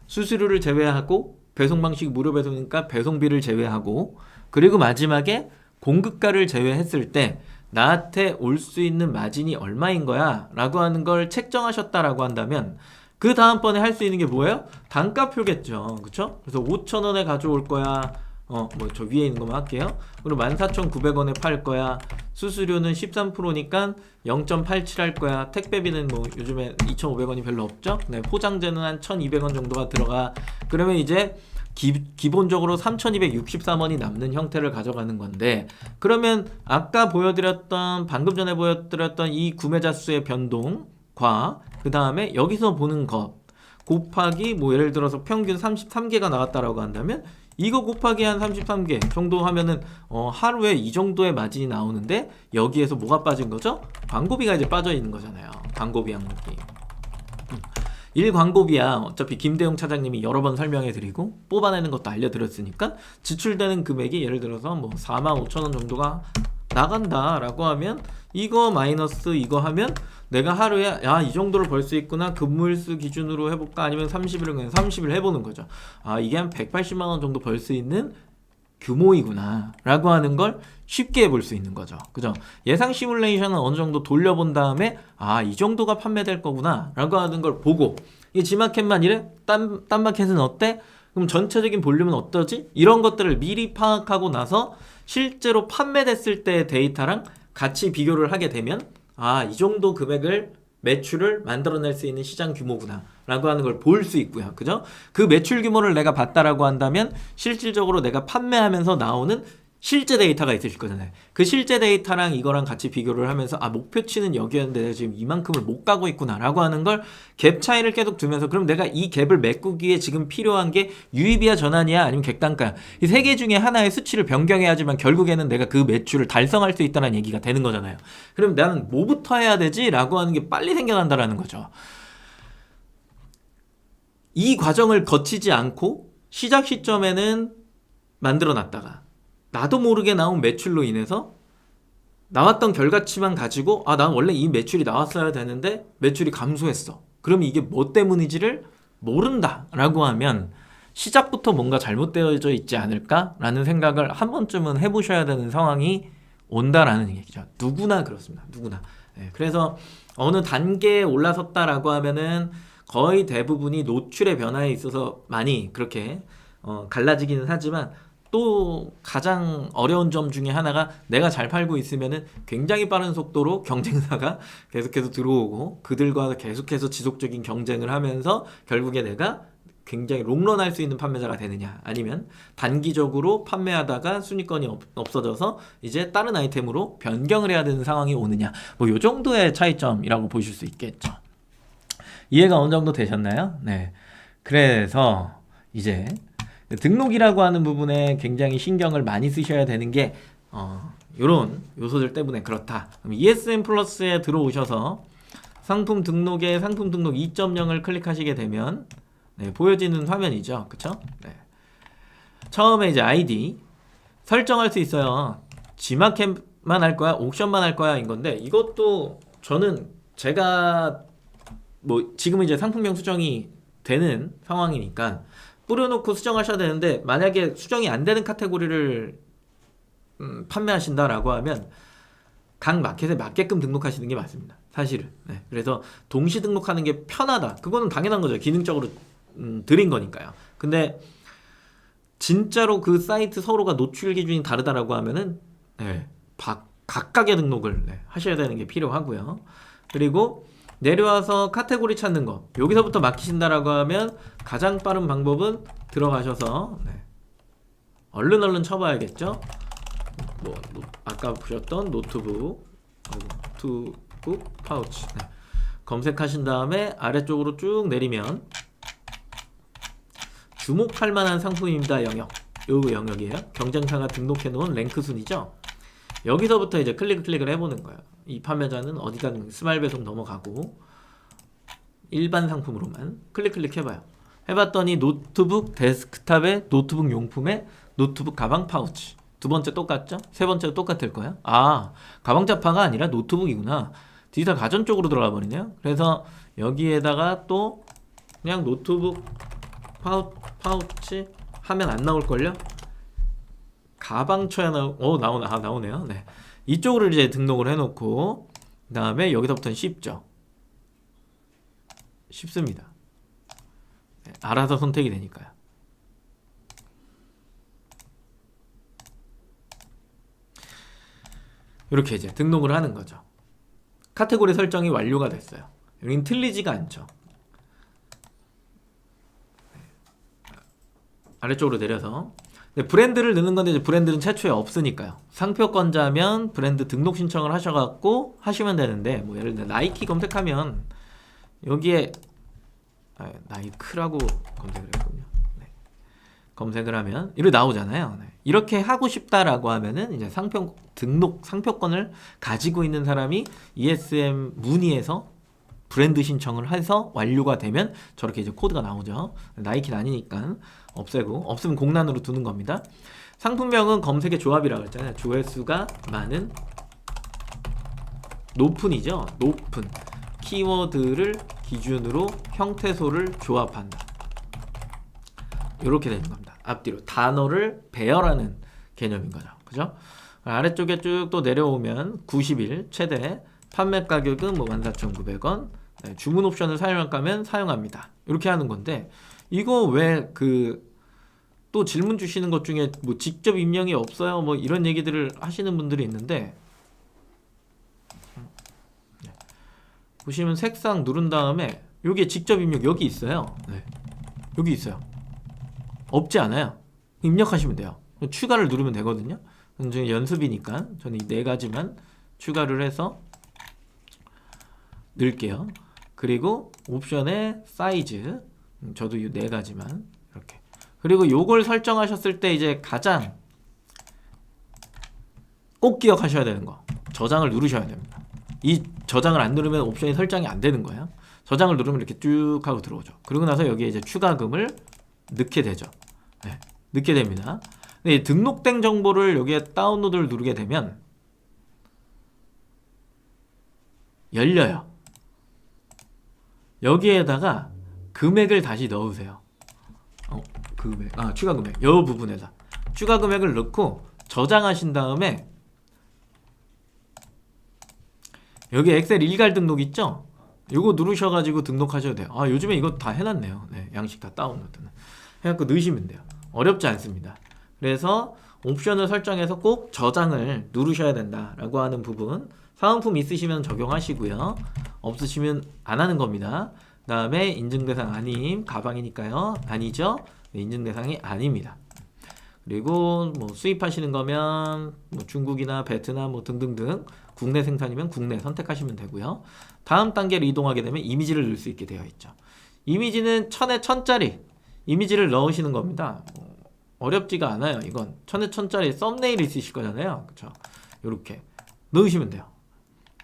수수료를 제외하고, 배송 방식 무료 배송이니까 배송비를 제외하고, 그리고 마지막에 공급가를 제외했을 때 나한테 올 수 있는 마진이 얼마인 거야 라고 하는 걸 책정하셨다라고 한다면, 그 다음번에 할 수 있는 게 뭐예요? 단가표겠죠. 그쵸? 그래서 5,000원에 가져올 거야. 뭐 저 위에 있는 것만 할게요. 그리고 14,900원에 팔 거야. 수수료는 13%니까 0.87 할 거야. 택배비는 뭐 요즘에 2,500원이 별로 없죠. 네, 포장재는 한 1,200원 정도가 들어가. 그러면 이제 기본적으로 3,263원이 남는 형태를 가져가는 건데, 그러면 아까 보여드렸던, 방금 전에 보여드렸던 이 구매자 수의 변동과 그 다음에 여기서 보는 것 곱하기 뭐 예를 들어서 평균 33개가 나왔다라고 한다면, 이거 곱하기 한 33개 정도 하면은 하루에 이 정도의 마진이 나오는데, 여기에서 뭐가 빠진 거죠? 광고비가 이제 빠져 있는 거잖아요. 광고비 항목이. 1광고비야 어차피 김대용 차장님이 여러 번 설명해 드리고 뽑아내는 것도 알려드렸으니까, 지출되는 금액이 예를 들어서 뭐 45,000원 정도가 나간다 라고 하면, 이거 마이너스 이거 하면 내가 하루에 야, 이 정도를 벌 수 있구나, 근무일수 기준으로 해볼까, 아니면 30일을 그냥 30일 해보는 거죠. 아, 이게 한 180만원 정도 벌 수 있는 규모이구나 라고 하는 걸 쉽게 볼 수 있는 거죠. 그죠? 예상 시뮬레이션은 어느 정도 돌려본 다음에, 아, 이 정도가 판매될 거구나 라고 하는 걸 보고, 이 G마켓만 이래? 딴 마켓은 어때? 그럼 전체적인 볼륨은 어떠지? 이런 것들을 미리 파악하고 나서 실제로 판매됐을 때의 데이터랑 같이 비교를 하게 되면, 아, 이 정도 금액을 매출을 만들어낼 수 있는 시장 규모구나 라고 하는 걸 볼 수 있고요. 그죠? 그 매출 규모를 내가 봤다라고 한다면, 실질적으로 내가 판매하면서 나오는 실제 데이터가 있으실 거잖아요. 그 실제 데이터랑 이거랑 같이 비교를 하면서, 아, 목표치는 여기였는데 내가 지금 이만큼을 못 가고 있구나 라고 하는 걸 갭 차이를 계속 두면서, 그럼 내가 이 갭을 메꾸기에 지금 필요한 게 유입이야, 전환이야, 아니면 객단가야, 이 세 개 중에 하나의 수치를 변경해야지만 결국에는 내가 그 매출을 달성할 수 있다는 얘기가 되는 거잖아요. 그럼 나는 뭐부터 해야 되지? 라고 하는 게 빨리 생겨난다라는 거죠. 이 과정을 거치지 않고 시작 시점에는 만들어 놨다가 나도 모르게 나온 매출로 인해서 나왔던 결과치만 가지고, 아, 난 원래 이 매출이 나왔어야 되는데 매출이 감소했어. 그럼 이게 뭐 때문인지를 모른다 라고 하면, 시작부터 뭔가 잘못되어져 있지 않을까 라는 생각을 한 번쯤은 해보셔야 되는 상황이 온다라는 얘기죠. 누구나 그렇습니다. 누구나. 네, 그래서 어느 단계에 올라섰다라고 하면은 거의 대부분이 노출의 변화에 있어서 많이 그렇게 갈라지기는 하지만, 또 가장 어려운 점 중에 하나가, 내가 잘 팔고 있으면은 굉장히 빠른 속도로 경쟁사가 계속해서 들어오고, 그들과 계속해서 지속적인 경쟁을 하면서 결국에 내가 굉장히 롱런 할 수 있는 판매자가 되느냐, 아니면 단기적으로 판매하다가 순위권이 없어져서 이제 다른 아이템으로 변경을 해야 되는 상황이 오느냐, 뭐 요 정도의 차이점이라고 보실 수 있겠죠. 이해가 어느 정도 되셨나요? 네. 그래서 이제 등록이라고 하는 부분에 굉장히 신경을 많이 쓰셔야 되는 게 이런 요소들 때문에 그렇다. 그럼 ESN 플러스에 들어오셔서 상품 등록에 상품 등록 2.0을 클릭하시게 되면, 네, 보여지는 화면이죠. 그쵸? 네. 처음에 이제 아이디 설정할 수 있어요. G마켓만 할 거야, 옥션만 할 거야, 인 건데, 이것도 저는 제가 뭐 지금은 이제 상품명 수정이 되는 상황이니까 뿌려놓고 수정하셔야 되는데, 만약에 수정이 안 되는 카테고리를 판매하신다라고 하면 각 마켓에 맞게끔 등록하시는 게 맞습니다. 사실은. 네. 그래서 동시 등록하는 게 편하다. 그거는 당연한 거죠. 기능적으로 드린 거니까요. 근데 진짜로 그 사이트 서로가 노출 기준이 다르다라고 하면은 네, 각각의 등록을 하셔야 되는 게 필요하고요. 그리고 내려와서 카테고리 찾는 거, 여기서부터 막히신다라고 하면 가장 빠른 방법은 들어가셔서 얼른 쳐봐야겠죠. 뭐 아까 보셨던 노트북 파우치 검색하신 다음에 아래쪽으로 쭉 내리면 주목할 만한 상품입니다 영역, 요 영역이에요. 경쟁사가 등록해 놓은 랭크 순이죠. 여기서부터 이제 클릭을 해보는 거예요. 이 판매자는 어디다 스마일 배송 넘어가고 일반 상품으로만 클릭해봐요. 해봤더니 노트북 데스크탑에 노트북 용품에 노트북 가방 파우치, 두 번째 똑같죠? 세 번째도 똑같을 거예요. 아, 가방 자파가 아니라 노트북이구나. 디지털 가전 쪽으로 들어가 버리네요. 그래서 여기에다가 또 그냥 노트북 파우치 하면 안 나올걸요? 가방 쳐야 나오네요. 네. 이쪽으로 이제 등록을 해놓고, 그 다음에 여기서부터는 쉽습니다. 네, 알아서 선택이 되니까요. 이렇게 이제 등록을 하는 거죠. 카테고리 설정이 완료가 됐어요. 여긴 틀리지가 않죠. 아래쪽으로 내려서 브랜드를 넣는 건데, 이제 브랜드는 최초에 없으니까요. 상표권자면 브랜드 등록 신청을 하셔갖고 하시면 되는데, 뭐 예를 들어 나이키 검색하면 여기에 나이크라고 검색을 했군요. 네. 검색을 하면 이렇게 나오잖아요. 네. 이렇게 하고 싶다라고 하면은 이제 상표권을 가지고 있는 사람이 ESM 문의해서 브랜드 신청을 해서 완료가 되면 저렇게 이제 코드가 나오죠. 나이키는 아니니까 없애고, 없으면 공란으로 두는 겁니다. 상품명은 검색의 조합이라고 했잖아요. 조회수가 많은 높은이죠. 높은 키워드를 기준으로 형태소를 조합한다. 이렇게 되는 겁니다. 앞뒤로 단어를 배열하는 개념인 거죠. 그죠? 아래쪽에 쭉 또 내려오면 90일 최대, 판매 가격은 뭐 14,900원, 주문 옵션을 사용할 거면 사용합니다. 이렇게 하는 건데, 이거 왜 또 질문 주시는 것 중에 뭐 직접 입력이 없어요? 뭐 이런 얘기들을 하시는 분들이 있는데, 보시면 색상 누른 다음에 여기에 직접 입력 여기 있어요. 네. 여기 있어요. 없지 않아요. 입력하시면 돼요. 추가를 누르면 되거든요. 저는 연습이니까 저는 이 4가지만 추가를 해서 넣을게요. 그리고 옵션에 사이즈, 저도 이 4가지만 이렇게. 그리고 요걸 설정하셨을 때 이제 가장 꼭 기억하셔야 되는 거, 저장을 누르셔야 됩니다. 이 저장을 안 누르면 옵션이 설정이 안 되는 거예요. 저장을 누르면 이렇게 쭉 하고 들어오죠. 그리고 나서 여기에 이제 추가금을 넣게 되죠. 네, 넣게 됩니다. 근데 등록된 정보를 여기에 다운로드를 누르게 되면 열려요. 여기에다가 금액을 다시 넣으세요. 추가 금액. 이 부분에다 추가 금액을 넣고 저장하신 다음에 여기 엑셀 일괄 등록 있죠? 요거 누르셔가지고 등록하셔도 돼요. 요즘에 이거 다 해놨네요. 네, 양식 다 다운로드는 해갖고 넣으시면 돼요. 어렵지 않습니다. 그래서 옵션을 설정해서 꼭 저장을 누르셔야 된다라고 하는 부분, 사은품 있으시면 적용하시고요. 없으시면 안 하는 겁니다. 그 다음에 인증대상 아님, 가방이니까요. 아니죠? 네, 인증대상이 아닙니다. 그리고 뭐 수입하시는 거면 뭐 중국이나 베트남 뭐 등등등, 국내 생산이면 국내 선택하시면 되고요. 다음 단계로 이동하게 되면 이미지를 넣을 수 있게 되어 있죠. 이미지는 1000에 1000짜리 이미지를 넣으시는 겁니다. 어렵지가 않아요. 이건 1000에 1000짜리 썸네일 있으실 거잖아요. 그쵸? 이렇게 넣으시면 돼요.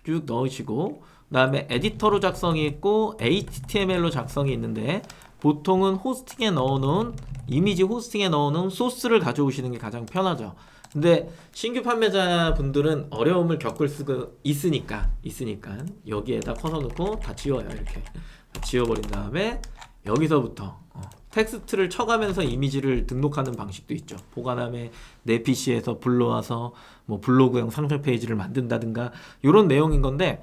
쭉 넣으시고, 그 다음에 에디터로 작성이 있고 HTML로 작성이 있는데, 보통은 호스팅에 넣어놓은 이미지 호스팅에 넣어놓은 소스를 가져오시는 게 가장 편하죠. 근데 신규 판매자분들은 어려움을 겪을 수가 있으니까 여기에다 커서 넣고 다 지워요. 이렇게 다 지워버린 다음에 여기서부터 텍스트를 쳐가면서 이미지를 등록하는 방식도 있죠. 보관함에 내 PC에서 불러와서 뭐 블로그형 상세 페이지를 만든다든가 이런 내용인 건데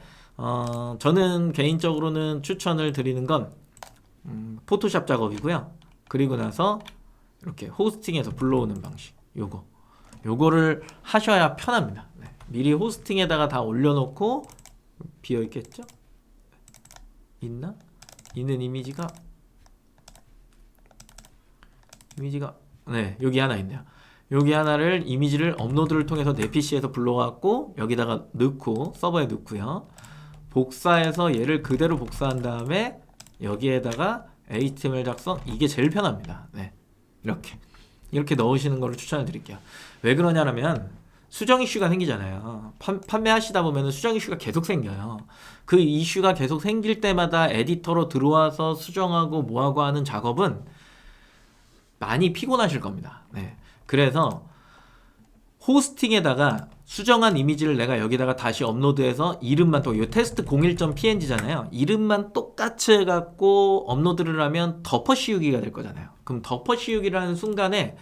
저는 개인적으로는 추천을 드리는 건 포토샵 작업이고요. 그리고 나서 이렇게 호스팅에서 불러오는 방식 요거를 하셔야 편합니다. 네. 미리 호스팅에다가 다 올려놓고 비어있겠죠? 있나? 있는 이미지가 네 여기 하나 있네요. 여기 하나를 이미지를 업로드를 통해서 내 PC에서 불러왔고 여기다가 넣고 서버에 넣고요. 복사해서 얘를 그대로 복사한 다음에 여기에다가 HTML 작성 이게 제일 편합니다. 네 이렇게 넣으시는 거를 추천을 드릴게요. 왜 그러냐면 수정 이슈가 생기잖아요. 판매하시다 보면 수정 이슈가 계속 생겨요. 그 이슈가 계속 생길 때마다 에디터로 들어와서 수정하고 뭐하고 하는 작업은 많이 피곤하실 겁니다. 네. 그래서 호스팅에다가 수정한 이미지를 내가 여기다가 다시 업로드해서 이름만 또 이 테스트 01.png잖아요. 이름만 똑같이 해갖고 업로드를 하면 덮어 씌우기가 될 거잖아요. 그럼 덮어 씌우기를 하는 순간에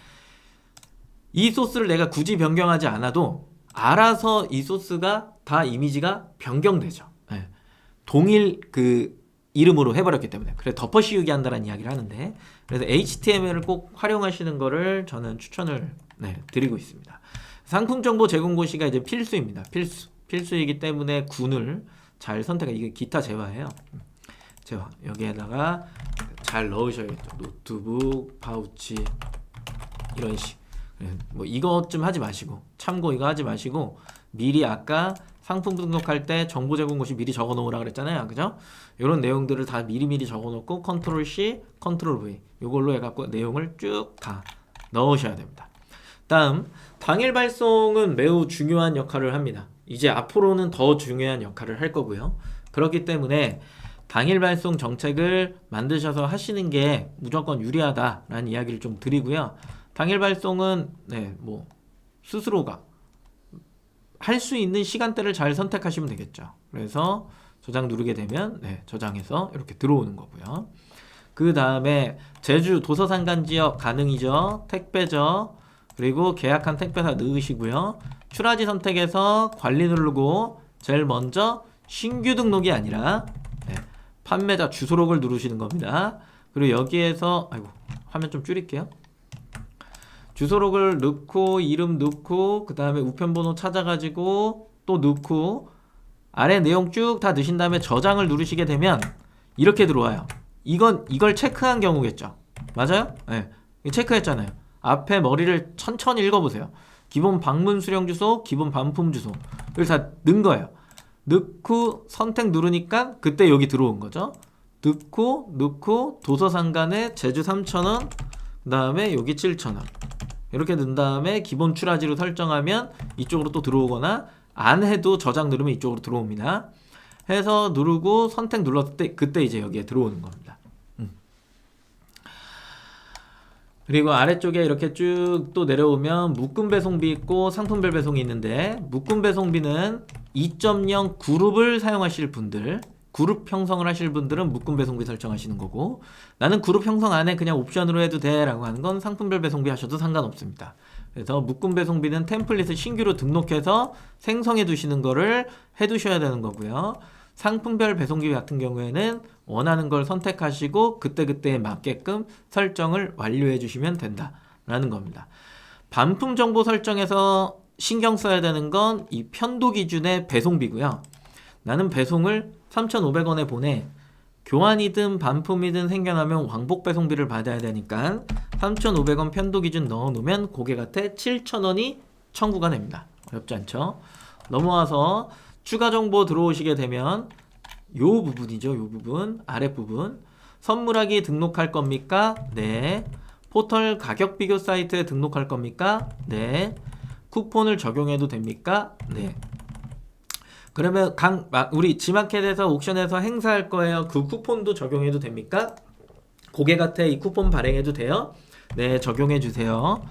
이 소스를 내가 굳이 변경하지 않아도 알아서 이 소스가 다 이미지가 변경되죠. 네. 동일 그 이름으로 해버렸기 때문에 그래 덮어 씌우기 한다는 이야기를 하는데 그래서 HTML을 꼭 활용하시는 거를 저는 추천을 드리고 있습니다. 상품 정보 제공 고시가 이제 필수입니다. 필수이기 때문에 군을 잘 선택해. 이게 기타 재화예요. 재화 여기에다가 잘 넣으셔야겠죠. 노트북, 파우치 이런 식. 뭐 이것 좀 하지 마시고 참고 이거 하지 마시고 미리 아까 상품 등록할 때 정보 제공 고시 미리 적어 놓으라 그랬잖아요. 그죠? 이런 내용들을 다 미리미리 적어 놓고 컨트롤 C, 컨트롤 V 이걸로 해갖고 내용을 쭉 다 넣으셔야 됩니다. 다음 당일 발송은 매우 중요한 역할을 합니다. 이제 앞으로는 더 중요한 역할을 할 거고요. 그렇기 때문에 당일 발송 정책을 만드셔서 하시는 게 무조건 유리하다라는 이야기를 좀 드리고요. 당일 발송은 뭐 스스로가 할 수 있는 시간대를 잘 선택하시면 되겠죠. 그래서 저장 누르게 되면 저장해서 이렇게 들어오는 거고요. 그 다음에 제주 도서상간지역 가능이죠. 택배죠. 그리고 계약한 택배사 넣으시고요. 출하지 선택해서 관리 누르고 제일 먼저 신규 등록이 아니라 판매자 주소록을 누르시는 겁니다. 그리고 여기에서 화면 좀 줄일게요. 주소록을 넣고 이름 넣고 그 다음에 우편번호 찾아가지고 또 넣고 아래 내용 쭉 다 넣으신 다음에 저장을 누르시게 되면 이렇게 들어와요. 이걸 체크한 경우겠죠. 맞아요? 네. 체크했잖아요. 앞에 머리를 천천히 읽어보세요. 기본 방문 수령 주소, 기본 반품 주소 이걸 다 넣은 거예요. 넣고 선택 누르니까 그때 여기 들어온 거죠. 넣고 도서상간에 제주 3,000원 그 다음에 여기 7,000원 이렇게 넣은 다음에 기본 출하지로 설정하면 이쪽으로 또 들어오거나 안 해도 저장 누르면 이쪽으로 들어옵니다. 해서 누르고 선택 눌렀을 때 그때 이제 여기에 들어오는 겁니다. 그리고 아래쪽에 이렇게 쭉 또 내려오면 묶음 배송비 있고 상품별 배송이 있는데 묶음 배송비는 2.0 그룹을 사용하실 분들 그룹 형성을 하실 분들은 묶음 배송비 설정하시는 거고 나는 그룹 형성 안에 그냥 옵션으로 해도 돼 라고 하는 건 상품별 배송비 하셔도 상관없습니다. 그래서 묶음 배송비는 템플릿을 신규로 등록해서 생성해 두시는 거를 해 두셔야 되는 거고요. 상품별 배송비 같은 경우에는 원하는 걸 선택하시고 그때그때에 맞게끔 설정을 완료해 주시면 된다라는 겁니다. 반품 정보 설정에서 신경 써야 되는 건 이 편도 기준의 배송비고요. 나는 배송을 3,500원에 보내 교환이든 반품이든 생겨나면 왕복 배송비를 받아야 되니까 3,500원 편도 기준 넣어 놓으면 고객한테 7,000원이 청구가 됩니다. 어렵지 않죠? 넘어와서 추가 정보 들어오시게 되면 요 부분이죠. 요 부분 아랫부분 선물하기 등록할 겁니까? 네. 포털 가격 비교 사이트에 등록할 겁니까? 네. 쿠폰을 적용해도 됩니까? 네. 그러면 우리 지마켓에서 옥션에서 행사할 거예요. 그 쿠폰도 적용해도 됩니까? 고객한테 이 쿠폰 발행해도 돼요? 네, 적용해 주세요.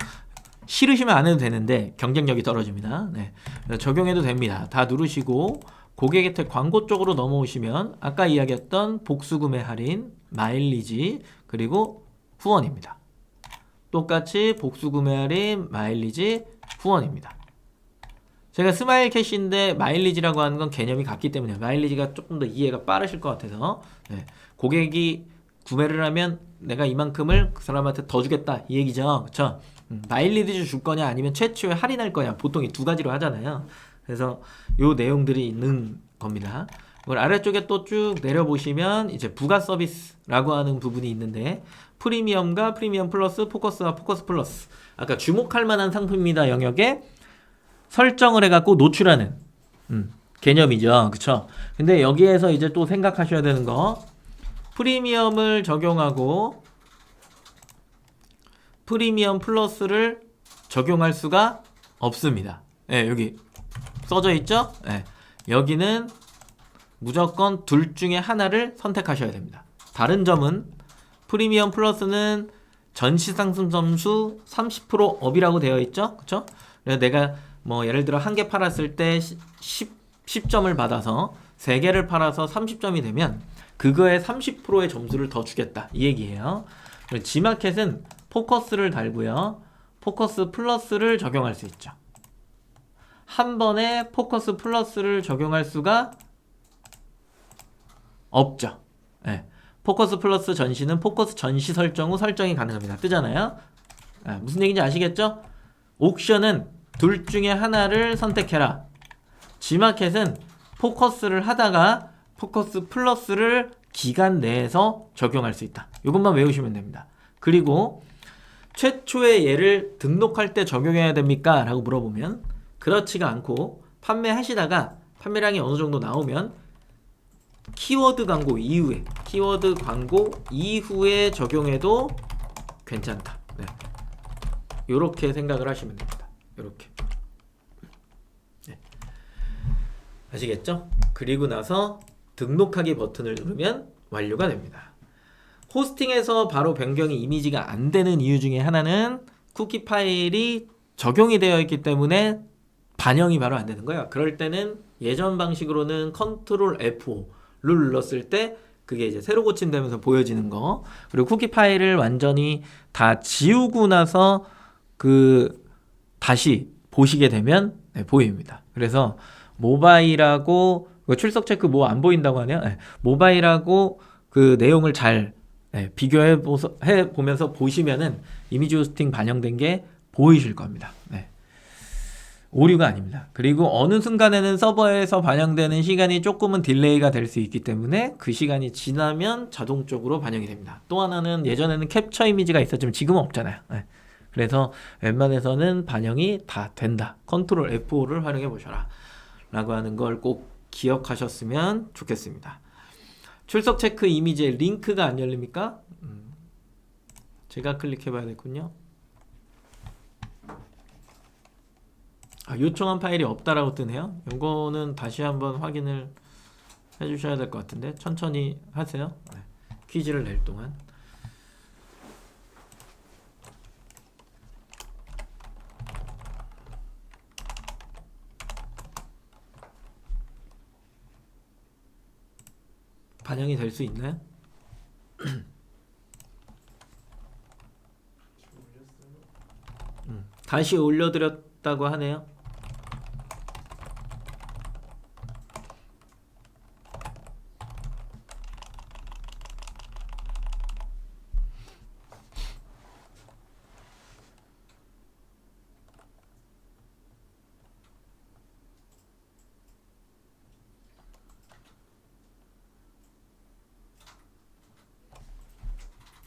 싫으시면 안 해도 되는데 경쟁력이 떨어집니다. 네. 적용해도 됩니다. 다 누르시고 고객 혜택 광고 쪽으로 넘어오시면 아까 이야기했던 복수구매 할인, 마일리지, 그리고 후원입니다. 똑같이 복수구매 할인, 마일리지, 후원입니다. 제가 스마일 캐시인데 마일리지라고 하는 건 개념이 같기 때문에 마일리지가 조금 더 이해가 빠르실 것 같아서 네. 고객이 구매를 하면 내가 이만큼을 그 사람한테 더 주겠다 이 얘기죠. 그쵸? 마일리지 줄 거냐 아니면 최초에 할인할 거냐 보통 이 두 가지로 하잖아요. 그래서 요 내용들이 있는 겁니다. 이걸 아래쪽에 또 쭉 내려보시면 이제 부가 서비스라고 하는 부분이 있는데 프리미엄과 프리미엄 플러스, 포커스와 포커스 플러스 아까 주목할 만한 상품입니다 영역에 설정을 해갖고 노출하는 개념이죠. 그쵸? 근데 여기에서 이제 또 생각하셔야 되는 거 프리미엄을 적용하고 프리미엄 플러스를 적용할 수가 없습니다. 네, 여기 써져 있죠? 네, 여기는 무조건 둘 중에 하나를 선택하셔야 됩니다. 다른 점은 프리미엄 플러스는 전시 상품 점수 30% 업이라고 되어 있죠? 그쵸? 그래서 내가 뭐 예를 들어 한 개 팔았을 때 10점을 받아서 3개를 팔아서 30점이 되면 그거에 30%의 점수를 더 주겠다 이 얘기예요. G마켓은 포커스를 달고요. 포커스 플러스를 적용할 수 있죠. 한 번에 포커스 플러스를 적용할 수가 없죠. 네. 포커스 플러스 전시는 포커스 전시 설정 후 설정이 가능합니다. 뜨잖아요. 네. 무슨 얘기인지 아시겠죠? 옥션은 둘 중에 하나를 선택해라. G마켓은 포커스를 하다가 포커스 플러스를 기간 내에서 적용할 수 있다. 이것만 외우시면 됩니다. 그리고 최초의 얘를 등록할 때 적용해야 됩니까? 라고 물어보면 그렇지가 않고 판매하시다가 판매량이 어느 정도 나오면 키워드 광고 이후에 적용해도 괜찮다. 네. 요렇게 생각을 하시면 됩니다. 요렇게. 네. 아시겠죠? 그리고 나서 등록하기 버튼을 누르면 완료가 됩니다. 호스팅에서 바로 변경이 이미지가 안 되는 이유 중에 하나는 쿠키 파일이 적용이 되어 있기 때문에 반영이 바로 안 되는 거예요. 그럴 때는 예전 방식으로는 컨트롤 F5를 눌렀을 때 그게 이제 새로 고침되면서 보여지는 거. 그리고 쿠키 파일을 완전히 다 지우고 나서 다시 보시게 되면 네, 보입니다. 그래서 모바일하고 출석 체크 뭐 안 보인다고 하네요. 네, 모바일하고 그 내용을 잘 비교해 보면서 보시면은 이미지 호스팅 반영된 게 보이실 겁니다. 네. 오류가 아닙니다. 그리고 어느 순간에는 서버에서 반영되는 시간이 조금은 딜레이가 될 수 있기 때문에 그 시간이 지나면 자동적으로 반영이 됩니다. 또 하나는 예전에는 캡처 이미지가 있었지만 지금은 없잖아요. 네. 그래서 웬만해서는 반영이 다 된다. 컨트롤 F5를 활용해 보셔라 라고 하는 걸 꼭 기억하셨으면 좋겠습니다. 출석 체크 이미지에 링크가 안 열립니까? 제가 클릭해 봐야겠군요. 요청한 파일이 없다라고 뜨네요. 이거는 다시 한번 확인을 해 주셔야 될 것 같은데 천천히 하세요. 네. 퀴즈를 낼 동안. 반영이 될 수 있나요? 다시 올려드렸다고 하네요.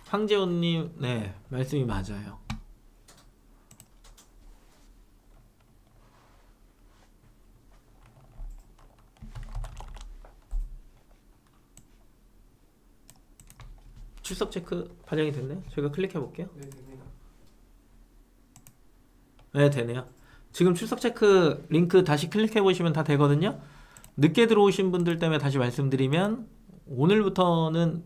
황재훈님, 네, 말씀이 맞아요. 출석 체크 반영이 됐네요. 제가 클릭해 볼게요. 네, 됩니다. 네, 되네요. 지금 출석 체크 링크 다시 클릭해 보시면 다 되거든요. 늦게 들어오신 분들 때문에 다시 말씀드리면 오늘부터는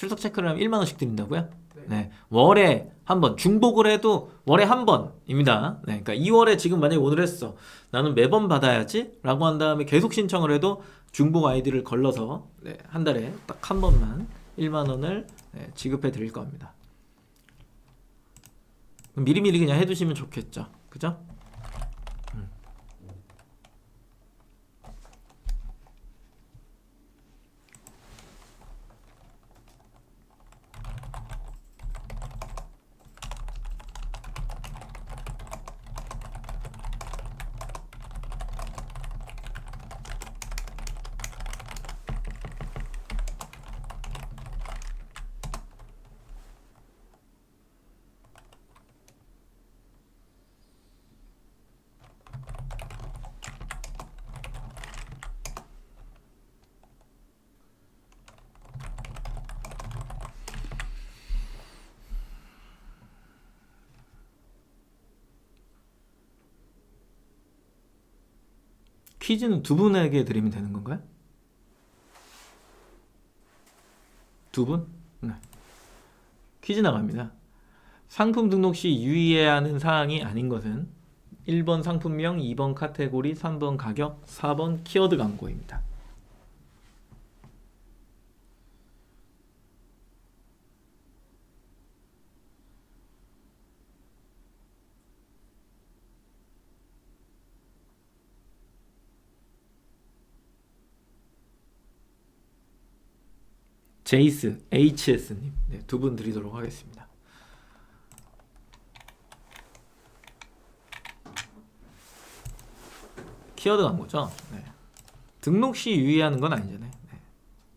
출석 체크를 하면 1만 원씩 드린다고요? 네. 월에 한 번, 중복을 해도 월에 한 번입니다. 네. 그러니까 2월에 지금 만약에 오늘 했어. 나는 매번 받아야지? 라고 한 다음에 계속 신청을 해도 중복 아이디를 걸러서 네, 한 달에 딱 한 번만 1만 원을 네, 지급해 드릴 겁니다. 미리미리 그냥 해두시면 좋겠죠. 그죠? 퀴즈는 두 분에게 드리면 되는 건가요? 두 분? 네. 퀴즈 나갑니다. 상품 등록 시 유의해야 하는 사항이 아닌 것은 1번 상품명, 2번 카테고리, 3번 가격, 4번 키워드 광고입니다. 제이스, HS님 네, 두 분 드리도록 하겠습니다. 키워드 광고죠. 네. 등록 시 유의하는 건 아니잖아요. 네.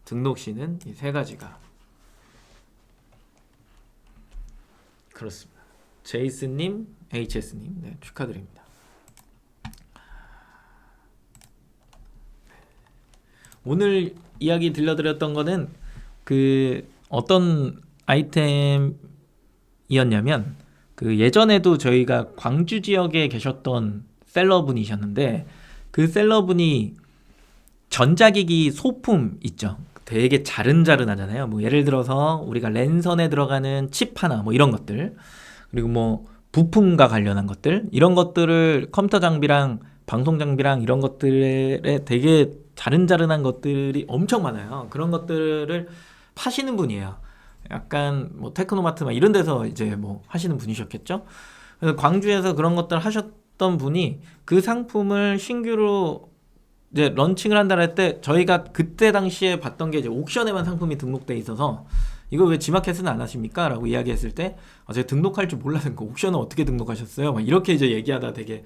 등록 시는 이 세 가지가 그렇습니다. 제이스님, HS님 네, 축하드립니다. 오늘 이야기 들려드렸던 거는 그 어떤 아이템이었냐면 그 예전에도 저희가 광주 지역에 계셨던 셀러분이셨는데 그 셀러분이 전자기기 소품 있죠. 되게 자른자른하잖아요. 뭐 예를 들어서 우리가 랜선에 들어가는 칩 하나 뭐 이런 것들 그리고 뭐 부품과 관련한 것들 이런 것들을 컴퓨터 장비랑 방송 장비랑 이런 것들에 되게 자른자른한 것들이 엄청 많아요. 그런 것들을 파시는 분이에요. 약간 뭐 테크노마트 막 이런 데서 이제 뭐 하시는 분이셨겠죠. 그래서 광주에서 그런 것들 하셨던 분이 그 상품을 신규로 이제 런칭을 한다 할 때 저희가 그때 당시에 봤던 게 이제 옥션에만 상품이 등록돼 있어서 이거 왜 지마켓은 안 하십니까? 라고 이야기했을 때 제가 등록할 줄 몰라서 옥션은 어떻게 등록하셨어요? 막 이렇게 이제 얘기하다 되게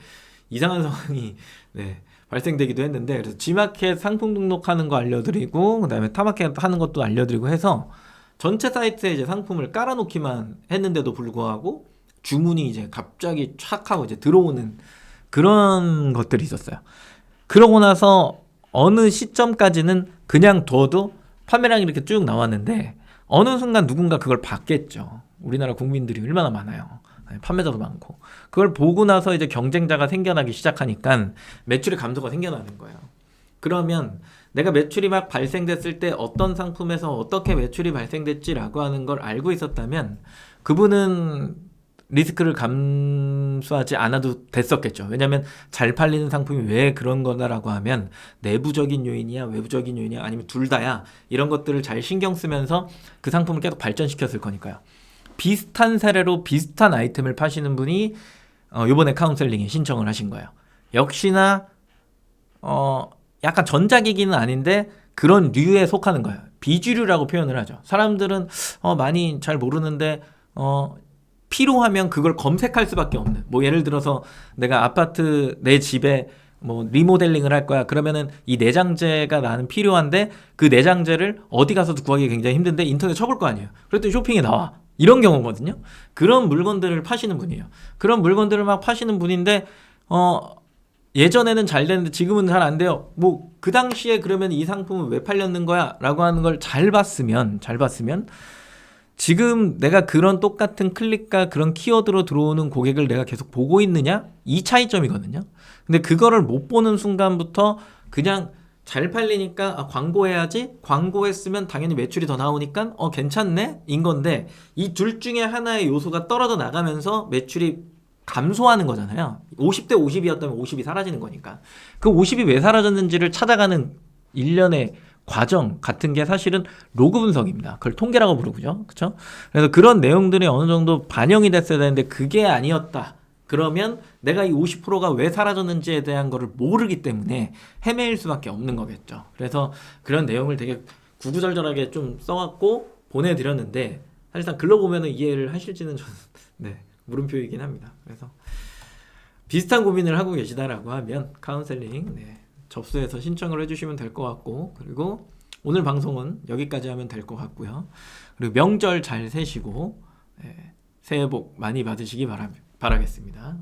이상한 상황이 네, 발생되기도 했는데 그래서 지마켓 상품 등록하는 거 알려드리고 그다음에 타마켓 하는 것도 알려드리고 해서 전체 사이트에 이제 상품을 깔아놓기만 했는데도 불구하고 주문이 이제 갑자기 촥 하고 이제 들어오는 그런 것들이 있었어요. 그러고 나서 어느 시점까지는 그냥 둬도 판매량이 이렇게 쭉 나왔는데 어느 순간 누군가 그걸 봤겠죠. 우리나라 국민들이 얼마나 많아요. 판매자도 많고 그걸 보고 나서 이제 경쟁자가 생겨나기 시작하니까 매출의 감소가 생겨나는 거예요. 그러면 내가 매출이 막 발생됐을 때 어떤 상품에서 어떻게 매출이 발생됐지라고 하는 걸 알고 있었다면 그분은 리스크를 감수하지 않아도 됐었겠죠. 왜냐하면 잘 팔리는 상품이 왜 그런 거다라고 하면 내부적인 요인이야 외부적인 요인이야 아니면 둘 다야 이런 것들을 잘 신경 쓰면서 그 상품을 계속 발전시켰을 거니까요. 비슷한 사례로 비슷한 아이템을 파시는 분이 이번에 카운셀링에 신청을 하신 거예요. 역시나 약간 전자기기는 아닌데 그런 류에 속하는 거예요. 비주류라고 표현을 하죠. 사람들은 많이 잘 모르는데 필요하면 그걸 검색할 수밖에 없는. 뭐 예를 들어서 내가 아파트 내 집에 뭐 리모델링을 할 거야. 그러면은 이 내장재가 나는 필요한데 그 내장재를 어디 가서도 구하기 굉장히 힘든데 인터넷 쳐볼 거 아니에요. 그랬더니 쇼핑에 나와. 이런 경우거든요. 그런 물건들을 파시는 분이에요. 그런 물건들을 막 파시는 분인데 예전에는 잘 됐는데 지금은 잘 안 돼요. 뭐 그 당시에 그러면 이 상품은 왜 팔렸는 거야? 라고 하는 걸 잘 봤으면 지금 내가 그런 똑같은 클릭과 그런 키워드로 들어오는 고객을 내가 계속 보고 있느냐? 이 차이점이거든요. 근데 그거를 못 보는 순간부터 그냥 잘 팔리니까 광고해야지. 광고했으면 당연히 매출이 더 나오니까 괜찮네 인 건데, 이 둘 중에 하나의 요소가 떨어져 나가면서 매출이 감소하는 거잖아요. 50대 50이었다면 50이 사라지는 거니까. 그 50이 왜 사라졌는지를 찾아가는 일련의 과정 같은 게 사실은 로그 분석입니다. 그걸 통계라고 부르고요. 그렇죠? 그래서 그런 내용들이 어느 정도 반영이 됐어야 되는데 그게 아니었다. 그러면 내가 이 50%가 왜 사라졌는지에 대한 거를 모르기 때문에 헤매일 수밖에 없는 거겠죠. 그래서 그런 내용을 되게 구구절절하게 좀 써갖고 보내드렸는데, 사실상 글로 보면은 이해를 하실지는 저는 네, 물음표이긴 합니다. 그래서 비슷한 고민을 하고 계시다라고 하면 카운셀링 접수해서 신청을 해주시면 될 것 같고, 그리고 오늘 방송은 여기까지 하면 될 것 같고요. 그리고 명절 잘 세시고 새해 복 많이 받으시기 바라겠습니다.